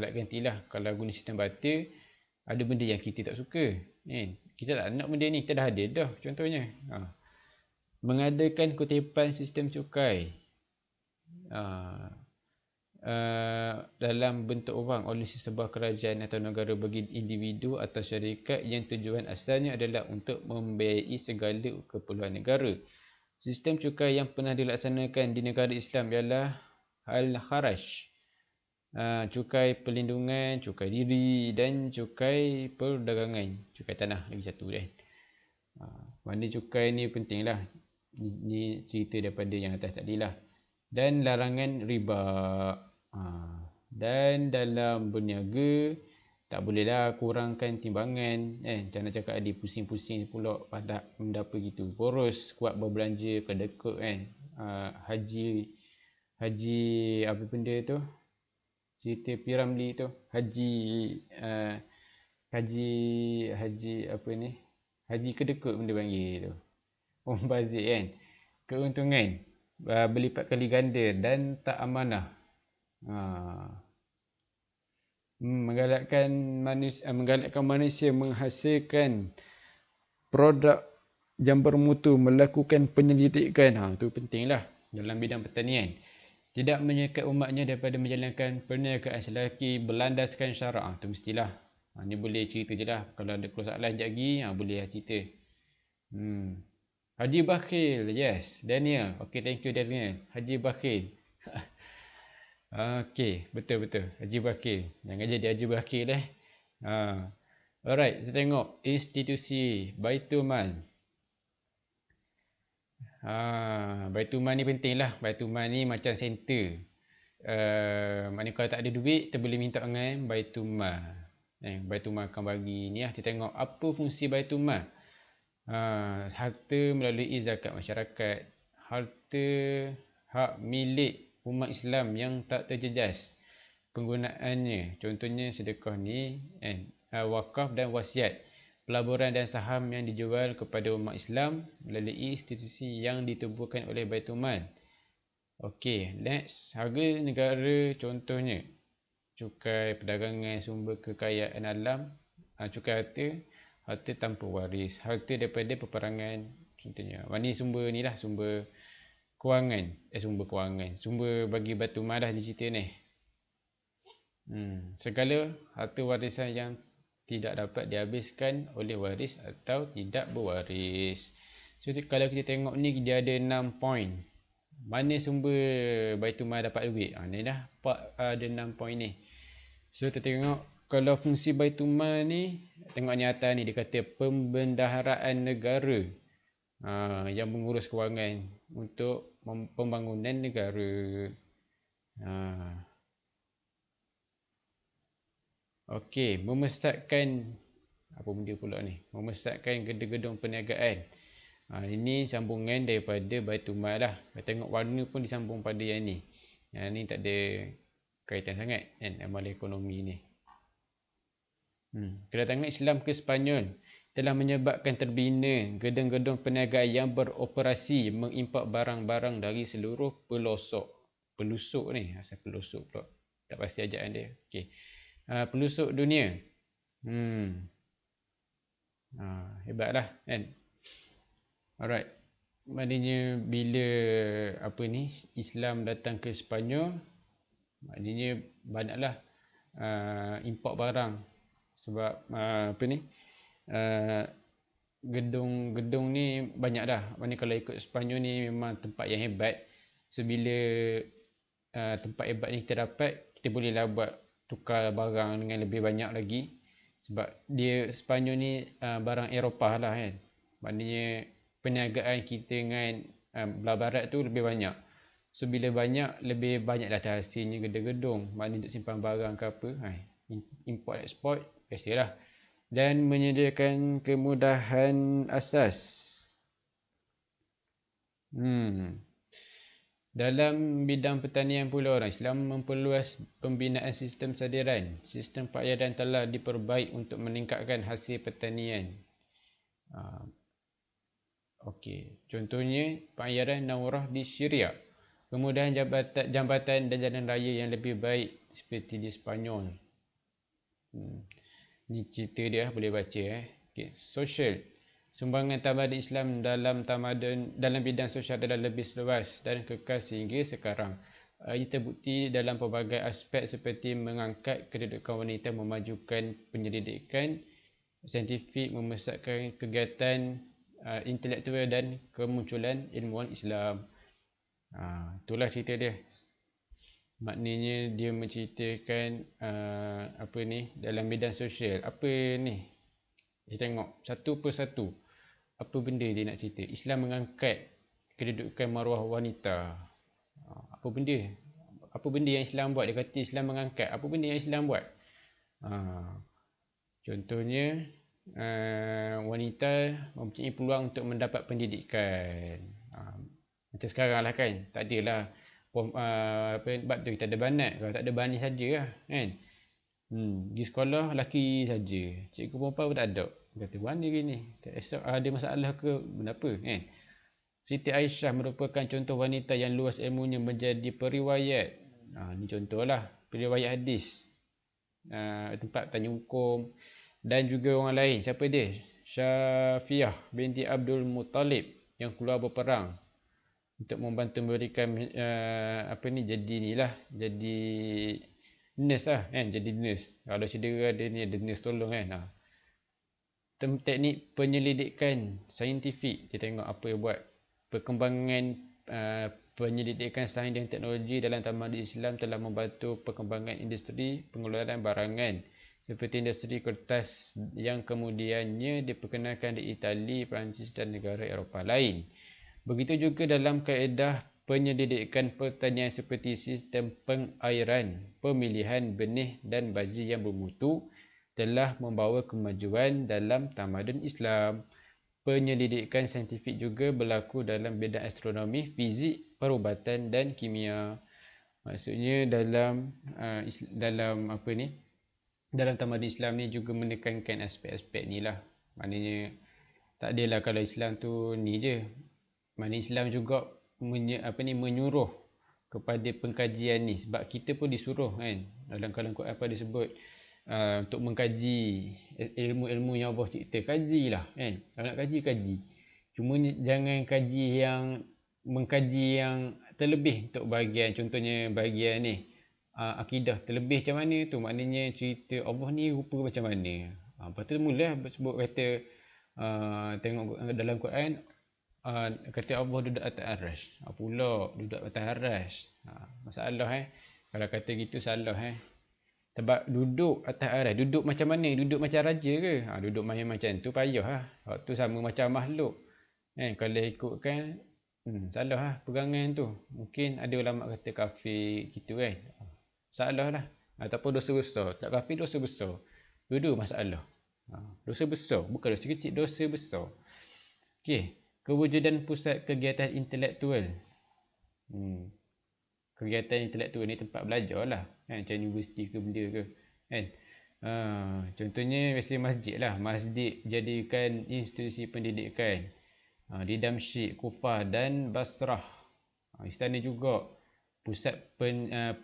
ganti lah. Kalau guna sistem batil, ada benda yang kita tak suka kan, kita tak nak benda ni, kita dah ada dah contohnya. Mengadakan kutipan sistem cukai dalam bentuk wang oleh sesebuah kerajaan atau negara bagi individu atau syarikat yang tujuan asalnya adalah untuk membiayai segala keperluan negara. Sistem cukai yang pernah dilaksanakan di negara Islam ialah Al-Kharaj, cukai perlindungan, cukai diri dan cukai perdagangan, cukai tanah lagi satu kan. Mana cukai ni penting lah, ni cerita daripada yang atas tadi lah. Dan larangan riba. Dan dalam berniaga tak bolehlah kurangkan timbangan jangan cakap ada pusing-pusing pula pada benda apa gitu, boros kuat berbelanja kedekut kan. Haji apa benda tu, cerita Piramli tu, haji apa ni, haji kedekut benda panggil tu, membazir kan, keuntungan berlipat kali ganda dan tak amanah. Menggalakkan manusia menghasilkan produk yang bermutu, melakukan penyelidikan, tu pentinglah dalam bidang pertanian. Tidak menyekat umatnya daripada menjalankan perniagaan selagi berlandaskan syarak, tu mestilah. Ni boleh cerita je lah, kalau ada soalan sekejap lagi boleh lah cerita. Haji Bakhil, yes, Daniel. Okay, thank you Daniel. Haji Bakhil. Okay, betul. Haji Bakhil. Jangan jadi Haji Bakhil Alright, kita tengok institusi Baitul Mal. Baitul Mal ni penting lah. Baitul Mal ni macam center. Maknanya kalau tak ada duit, kita boleh minta dengan Baitul Mal. Baitul Mal akan bagi ni lah. Kita tengok apa fungsi Baitul Mal. Harta melalui zakat masyarakat, harta hak milik umat Islam yang tak terjejas penggunaannya, contohnya sedekah ni, wakaf dan wasiat, pelaburan dan saham yang dijual kepada umat Islam melalui institusi yang ditubuhkan oleh Baitul Mal. Okey, next, harga negara, contohnya cukai perdagangan, sumber kekayaan alam, cukai harta tanpa waris, harta daripada peperangan contohnya. Ini sumber ni lah, sumber kewangan, sumber bagi Baitul Mal dah dicerita ni. Segala harta warisan yang tidak dapat dihabiskan oleh waris atau tidak berwaris. So kalau kita tengok ni dia ada 6 poin. Mana sumber Baitul Mal dapat duit? Ni dah ada 6 poin ni. So kita tengok kalau fungsi Baitul Mal ni, tengok ni atas ni dia kata pembendaharaan negara. Yang mengurus kewangan untuk pembangunan negara. Okey, memesatkan apa benda pula ni? Memesatkan gedung-gedung perniagaan. Ini sambungan daripada Baitul Mal lah. Tengok warna pun disambung pada yang ni. Yang ni tak ada kaitan sangat kan, amal ekonomi ni. Kedatangan Islam ke Sepanyol telah menyebabkan terbina gedung-gedung perniagaan yang beroperasi mengimport barang-barang dari seluruh pelusuk ni. Asal pelusuk pula, tak pasti ajaan dia. Okey. Pelusuk dunia. Hebatlah kan. Alright. Maknanya bila Islam datang ke Sepanyol, maknanya banyaklah import barang. Sebab gedung-gedung ni banyak dah. Maknanya kalau ikut Sepanyol ni memang tempat yang hebat. So bila tempat hebat ni kita dapat, kita bolehlah buat tukar barang dengan lebih banyak lagi. Sebab dia Sepanyol ni barang Eropah lah kan. Maknanya perniagaan kita dengan belah barat tu lebih banyak. So bila banyak, lebih banyak dah hasilnya gedung-gedung. Maknanya untuk simpan barang ke apa, import export biasalah. Dan menyediakan kemudahan asas. Dalam bidang pertanian pula, orang Islam memperluas pembinaan sistem sadiran. Sistem pembayaran telah diperbaik untuk meningkatkan hasil pertanian. Okey, contohnya pembayaran Naurah di Syria. Kemudahan jambatan dan jalan raya yang lebih baik seperti di Sepanyol. Ni cerita dia, boleh baca. Okay. Sosial. Sumbangan tamadun Islam dalam bidang sosial adalah lebih seluas dan kekal sehingga sekarang. Ini terbukti dalam pelbagai aspek seperti mengangkat kedudukan wanita, memajukan penyelidikan saintifik, membesarkan kegiatan intelektual dan kemunculan ilmuwan Islam. Itulah cerita dia. Maknanya dia menceritakan dalam bidang sosial. Apa ni? Kita tengok satu persatu. Apa benda dia nak cerita? Islam mengangkat kedudukan maruah wanita. Apa benda? Apa benda yang Islam buat? Dia kata Islam mengangkat. Apa benda yang Islam buat? Contohnya wanita mempunyai peluang untuk mendapat pendidikan. Macam sekarang lah kan. Tak adalah sebab tu kita ada banat. Kalau tak ada bani saja lah kan. Pergi sekolah lelaki saja. Cikgu perempuan pun tak ada. Kata mana gini? Tak esok ada masalah ke kenapa kan? Siti Aisyah merupakan contoh wanita yang luas ilmunya menjadi periwayat. Ni contohlah periwayat hadis. Tempat tanya hukum dan juga orang lain. Siapa dia? Syafiah binti Abdul Muttalib yang keluar berperang untuk membantu memberikan jadi nurse lah kan, jadi nurse. Kalau cedera dia ni ada nurse tolong kan. Teknik penyelidikan saintifik, kita tengok apa yang buat. Perkembangan penyelidikan sains dan teknologi dalam tamadun Islam telah membantu perkembangan industri pengeluaran barangan seperti industri kertas yang kemudiannya diperkenalkan di Itali, Perancis dan negara Eropah lain. Begitu juga dalam kaedah penyelidikan pertanian seperti sistem pengairan, pemilihan benih dan baji yang bermutu telah membawa kemajuan dalam tamadun Islam. Penyelidikan saintifik juga berlaku dalam bidang astronomi, fizik, perubatan dan kimia. Maksudnya dalam tamadun Islam ni juga menekankan aspek-aspek ni lah. Maknanya tak adalah kalau Islam tu ni je. Maknanya Islam juga menyuruh kepada pengkajian ni. Sebab kita pun disuruh kan. Dalam kalam Quran apa disebut untuk mengkaji ilmu-ilmu yang Allah cipta, kajilah kan. Kalau nak kaji. Cuma jangan mengkaji yang terlebih untuk bahagian, contohnya bahagian ni akidah terlebih macam mana tu, maknanya cerita Allah ni rupa macam mana. Lepas tu mula sebut kata tengok dalam Quran, kata Allah duduk atas arasy. Pula duduk atas arasy. Masalah kalau kata gitu salah Sebab duduk atas arasy, duduk macam mana? Duduk macam raja ke? Duduk macam tu payah Waktu sama macam makhluk. Kalau ikutkan salah pegangan tu. Mungkin ada ulama kata kafir gitu salah lah. Ataupun dosa besar. Tak kafir dosa besar. Dua-dua masalah. Dosa besar, bukan dosa kecil, dosa besar. Okey, kewujudan pusat kegiatan intelektual. Kegiatan intelektual ni tempat belajar lah, macam universiti ke benda ke, contohnya biasa masjid lah. Masjid jadikan institusi pendidikan di Damsyik, Kufah dan Basrah. Istana juga pusat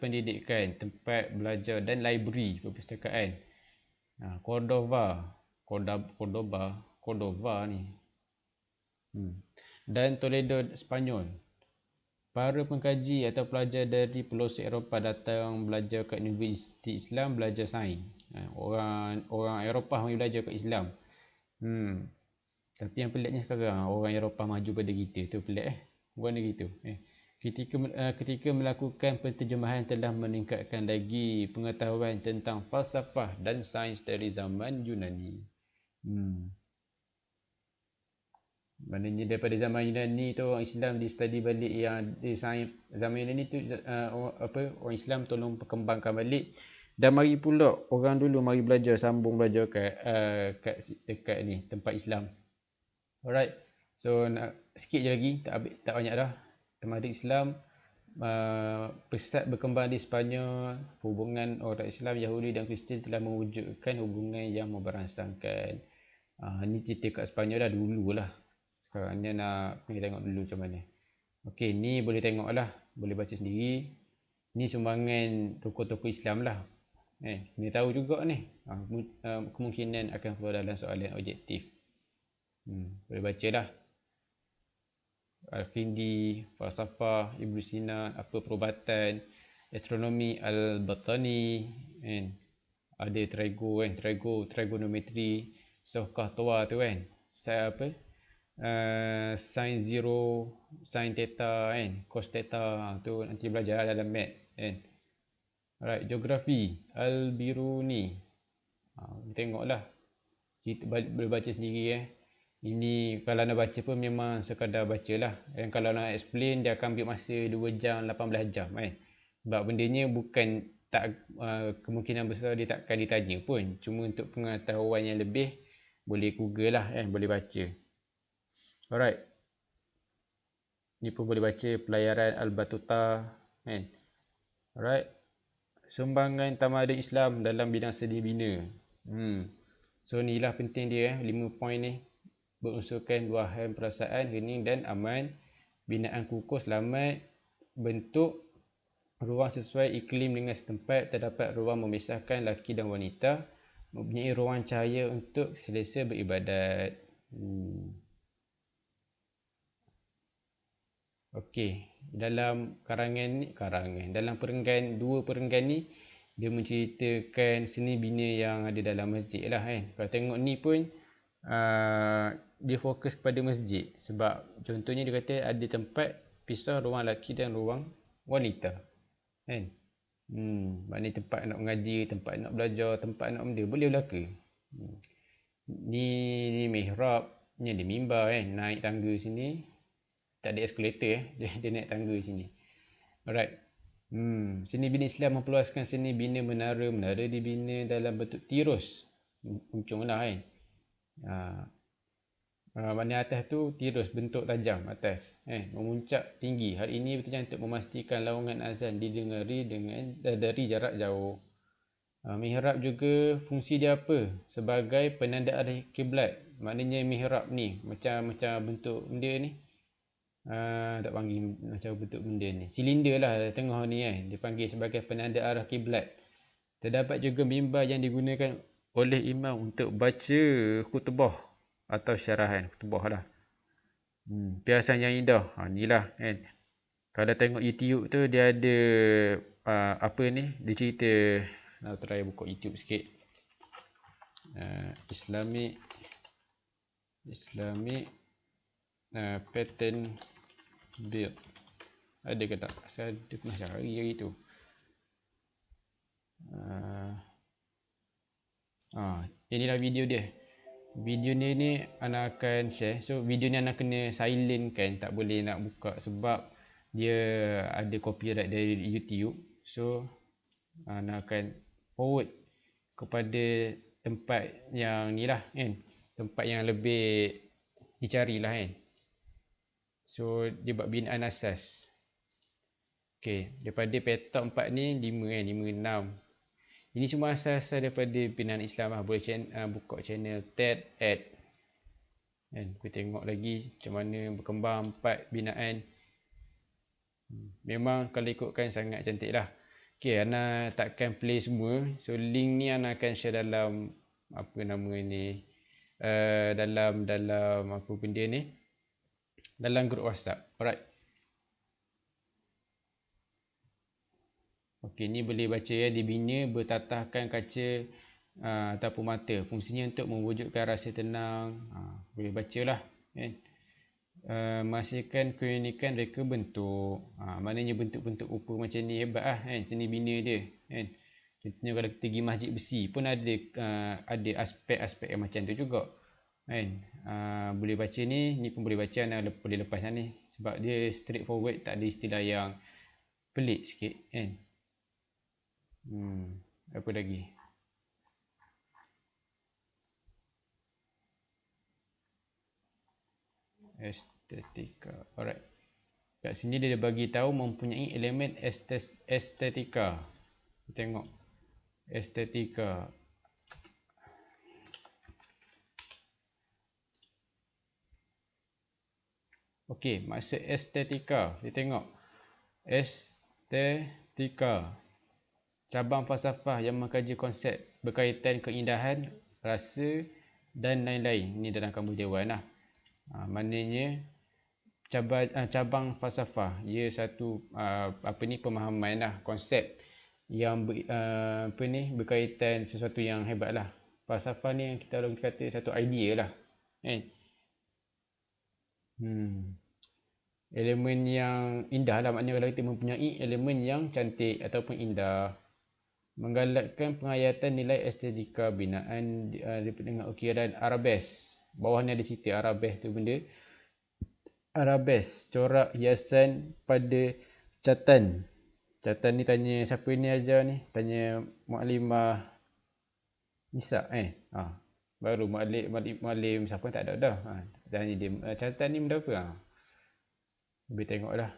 pendidikan, tempat belajar dan library perpustakaan. Cordova ni. Dan Toledo, Spanyol. Para pengkaji atau pelajar dari pelosok Eropah datang belajar kat Universiti Islam, belajar sains. Orang Eropah mari belajar kat Islam. Tapi yang peliknya sekarang orang Eropah maju pada kita. Tu pelik bukan gitu. Ketika melakukan penterjemahan telah meningkatkan lagi pengetahuan tentang falsafah dan sains dari zaman Yunani. Maknanya daripada zaman Yunani tu orang Islam di study balik yang di sains zaman Yunani tu orang Islam tolong perkembangkan balik. Dan mari pula orang dulu mari belajar, sambung belajar kat ni tempat Islam. Alright. So sikit je lagi, tak banyak dah. Tamadun Islam pesat berkembang di Sepanyol. Hubungan orang Islam, Yahudi dan Kristian telah mewujudkan hubungan yang memberangsangkan. Ni cerita kat Sepanyol dah dulu lah. Sekarang ni nak pergi tengok dulu macam mana. Okey, ni boleh tengok lah, boleh baca sendiri. Ni sumbangan tokoh-tokoh Islam lah. Ni tahu juga ni. Kemungkinan akan keluar dalam soalan objektif. Boleh baca lah. Al-Kindi, falsafah, Ibn Sina, apa perubatan, astronomi, Al-Battani, ada trigonometri, Sohkah Toa tu saya sin zero, sin theta cos theta tu nanti belajar dalam mat Alright, geografi, Al-Biruni. Tengoklah. Kita boleh baca sendiri Ini kalau nak baca pun memang sekadar bacalah. Dan kalau nak explain dia akan ambil masa 2 jam 18 jam Sebab bendanya bukan kemungkinan besar dia takkan ditanya pun. Cuma untuk pengetahuan yang lebih boleh Google lah boleh baca. Alright. Ni pun boleh baca pelayaran Al-Batuta Alright. Sumbangan tamadun Islam dalam bidang seni bina. So ni lah penting dia 5 poin ni. Berunsurkan luahan perasaan, hening dan aman, binaan kukuh selamat, bentuk ruang sesuai iklim dengan setempat, terdapat ruang memisahkan lelaki dan wanita, mempunyai ruang cahaya untuk selesa beribadat. Okey, dalam dalam dua perenggan ni dia menceritakan seni bina yang ada dalam masjid lah Kalau tengok ni pun dia fokus kepada masjid. Sebab contohnya dia kata ada tempat pisah ruang lelaki dan ruang wanita maknanya tempat nak mengaji, tempat nak belajar, tempat nak benda boleh belaka. Ni mihrab, ni ada mimbar naik tangga sini. Tak ada eskalator dia naik tangga sini. Alright. Seni bina Islam mempeluaskan seni bina menara. Menara dibina dalam bentuk tirus. Uncung lah maknanya atas tu tirus bentuk tajam atas memuncak tinggi. Hal ini bertujuan untuk memastikan lawangan azan didengari dari jarak jauh. Mihrab juga fungsi dia apa? Sebagai penanda arah kiblat. Maknanya mihrab ni macam bentuk benda ni tak panggil macam bentuk benda ni, silinder lah tengah ni dia panggil sebagai penanda arah kiblat. Terdapat juga mimbar yang digunakan oleh imam untuk baca khutbah atau syarahan khutbah lah. Perhiasan yang indah. Ni lah kalau tengok YouTube tu dia ada dia cerita. Nak try buka YouTube sikit. Islamic pattern build. Ada ke tak? Saya ada pernah cari hari tu. Inilah video dia. Video ni Ana akan share. So video ni Ana kena silent kan, tak boleh nak buka sebab dia ada copyright dari YouTube. So Ana akan forward kepada tempat yang ni lah kan, tempat yang lebih dicari lah kan. So dia buat binaan asas. Okay, daripada petak 4 ni 5 kan, 5, 6. Ini semua asas daripada binaan Islam lah. Boleh buka channel TED Ed kan, kita tengok lagi macam mana berkembang 4 binaan. Memang kalau ikutkan sangat cantik lah. Okay, Ana takkan play semua. So link ni Ana akan share dalam apa nama ni, dalam apa benda ni, dalam grup WhatsApp. Alright. Okey, ni boleh baca ya. Dibina bertatahkan kaca ataupun mata. Fungsinya untuk mewujudkan rasa tenang. Boleh bacalah kan. Menghasilkan keunikan reka bentuk. Maknanya bentuk-bentuk rupa macam ni hebat lah kan, seni bina dia kan. Contohnya kalau kita pergi masjid besi pun ada aspek-aspek yang macam tu juga kan. Boleh baca ni pun boleh baca. Boleh lepas ni sebab dia straightforward, tak ada istilah yang pelik sikit kan. Apa lagi? Estetika. Alright. Kat sini dia bagi tahu mempunyai elemen estetika. Kita tengok estetika. Okey, maksud estetika. Kita tengok estetika, cabang falsafah yang mengkaji konsep berkaitan keindahan, rasa dan lain-lain. Ini dalam Kamus Dewan lah. Maknanya cabang falsafah, ia satu pemahaman lah, konsep yang berkaitan sesuatu yang hebat lah. Falsafah ni yang kita kata satu idea lah kan. Elemen yang indah lah, maknanya kalau kita mempunyai elemen yang cantik ataupun indah. Menggalakkan penghayatan nilai estetika binaan dengan ukiran arabes. Bawah ni ada cerita arabes tu benda. Arabes, corak hiasan pada catan. Catan ni tanya siapa ni ajar ni? Tanya Muklimah Nisa baru Muklim siapa tak ada dah. Tanya dia catan ni benda apa? Boleh tengok lah.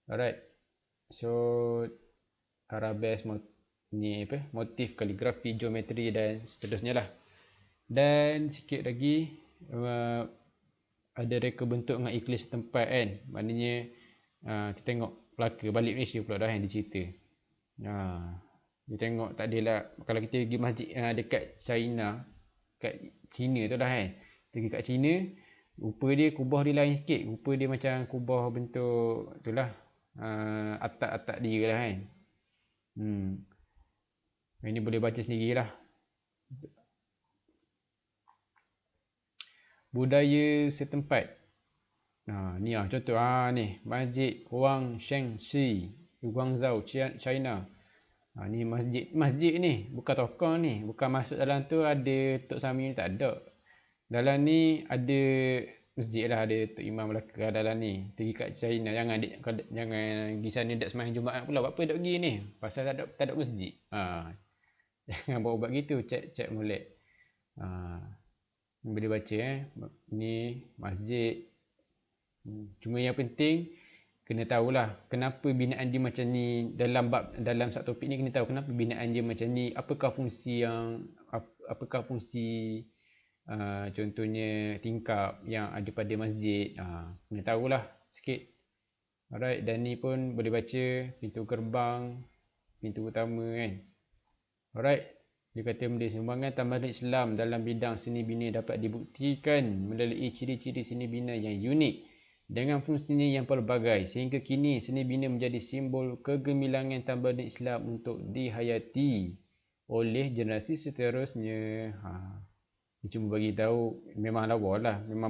Alright. So arabes ni apa? Motif kaligrafi, geometri dan seterusnya lah. Dan sikit lagi ada reka bentuk dengan iklis setempat kan. Maknanya kita tengok Melaka balik Malaysia pula dah kan dia cerita. Dia tengok tak adalah, kalau kita pergi masjid dekat China, kat China tu dah kan. Pergi kat China, rupa dia, kubah dia lain sikit. Rupa dia macam kubah bentuk tu lah, atap-atap dia lah kan. Ini boleh baca sendirilah. Budaya setempat. Ni contoh ni Masjid Huangshenxi, Guangzhou, China. Ni masjid ni, bukan tokoh ni, bukan masuk dalam tu ada Tok Sami ni, tak ada. Dalam ni ada masjid lah, ada Tok Imam Melaka dalam ni. Pergi kat China, jangan pergi sana dak sembahyang Jumaat pula. Apa dak pergi ni? Pasal tak ada masjid. Jangan buat gitu, cek molek. Boleh baca ni masjid. Cuma yang penting kena tahulah kenapa binaan dia macam ni. Dalam satu topik ni kena tahu kenapa binaan dia macam ni. Apakah fungsi contohnya tingkap yang ada pada masjid. Kena tahulah sikit. Alright, dan ni pun boleh baca pintu gerbang, pintu utama kan. Alright. Dia kata benda sumbangan tambahan Islam dalam bidang seni bina dapat dibuktikan melalui ciri-ciri seni bina yang unik dengan fungsinya yang pelbagai, sehingga kini seni bina menjadi simbol kegemilangan tambahan Islam untuk dihayati oleh generasi seterusnya. Dia cuma bagi tahu memang lawa lah, memang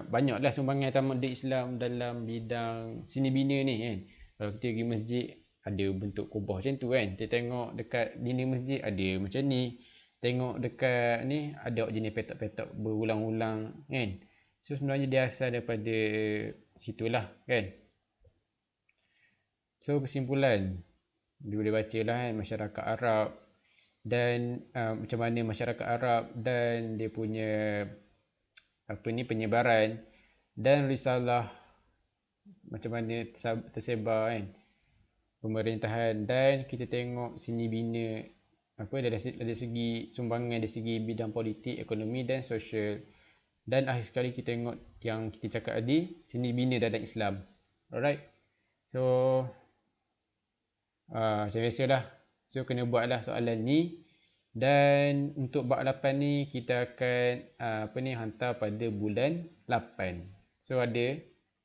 banyaklah sumbangan tamadun Islam dalam bidang seni bina ni kan. Kalau kita pergi masjid ada bentuk kubah macam tu kan. Kita tengok dekat dinding masjid ada macam ni. Tengok dekat ni ada jenis petak-petak berulang-ulang kan. So sebenarnya dia asal daripada situlah kan. So kesimpulan dia boleh baca lah kan, masyarakat Arab dan macam mana masyarakat Arab dan dia punya penyebaran dan risalah macam mana tersebar kan pemerintahan, dan kita tengok seni bina dari segi sumbangan dari segi bidang politik, ekonomi dan sosial, dan akhir sekali kita tengok yang kita cakap tadi, seni bina dalam Islam. Alright, so macam biasalah, so kena buatlah soalan ni, dan untuk bab 8 ni kita akan hantar pada bulan 8. So ada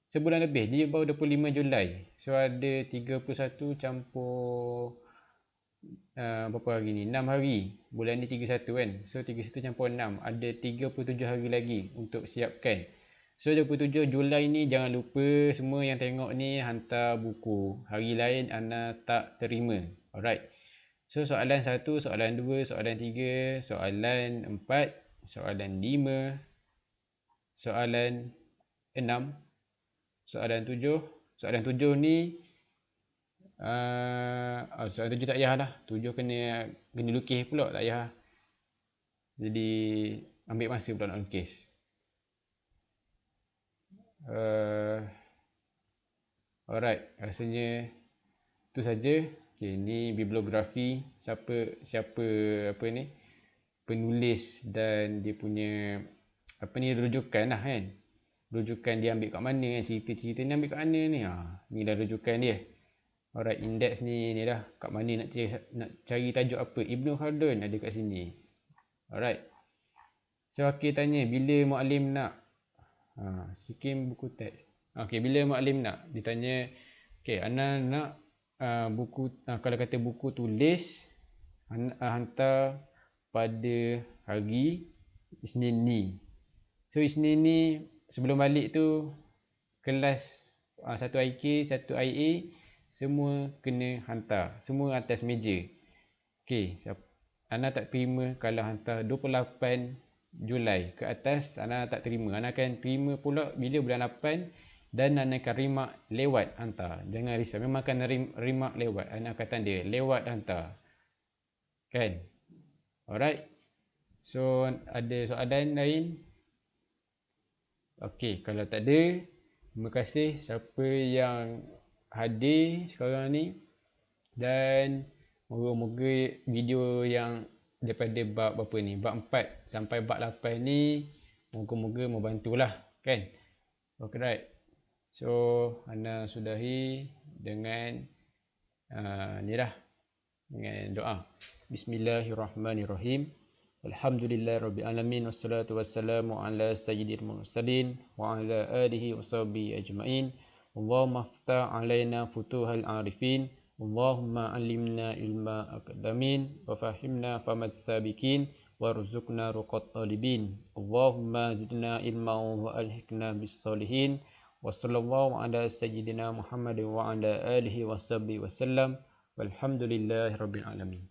sebulan lebih, dia baru 25 Julai. So ada 31 campur berapa hari ni? 6 hari. Bulan ni 31 kan. So 31 campur 6, ada 37 hari lagi untuk siapkan. So 27 Julai ni jangan lupa semua yang tengok ni hantar buku. Hari lain Ana tak terima. Alright. So soalan 1, soalan 2, soalan 3, soalan 4, soalan 5, soalan 6, soalan 7. Soalan 7 ni soalan 7 tak payah lah. 7 kena lukis pula, tak payah. Jadi ambil masa pula nak lukis. Alright, rasanya tu saja. Okay, ni bibliografi siapa penulis dan dia punya rujukan lah kan. Rujukan dia ambil kat mana kan, cerita-cerita ni ambil kat mana ni. Ni dah rujukan dia. Alright, index ni dah kat mana nak cari tajuk apa. Ibnu Khaldun ada kat sini. Alright. So Akil tanya bila Muallim nak sikim buku teks. Okay, bila Muallim nak? Dia tanya, okay, Ana nak buku, kalau kata buku tulis hantar pada hari Isnin ni. So Isnin ni sebelum balik tu kelas 1 IK, 1 IA semua kena hantar, semua atas meja. Okay, Ana tak terima kalau hantar 28 Julai ke atas, Ana tak terima. Ana akan terima pula bila bulan 8 dan Ana akan rimak lewat hantar. Jangan risau, memang akan rimak lewat. Ana akan tanda lewat hantar. Kan? Alright. So ada soalan lain? Okey, kalau tak ada, terima kasih siapa yang hadir sekarang ni, dan moga-moga video yang daripada bab berapa ni, bab 4 sampai bab 8 ni moga-moga membantulah kan. Alright. So Ana sudahi dengan ni dah, dengan doa. Bismillahirrahmanirrahim. Alhamdulillahirabbil alamin, wassalatu wassalamu ala sayyidil mursalin wa ala alihi washabihi ajmain. Allahumma aftah alaina futuhal arifin. Allahumma alimna ilma akadamin wa fahimna famas sabiqin warzuqna ruqat talibin. Allahumma zidna ilma wa alhiqna bis salihin. Wa sallallahu ala sayyidina Muhammad wa ala alihi washabihi wasallam. Walhamdulillahirabbil alamin.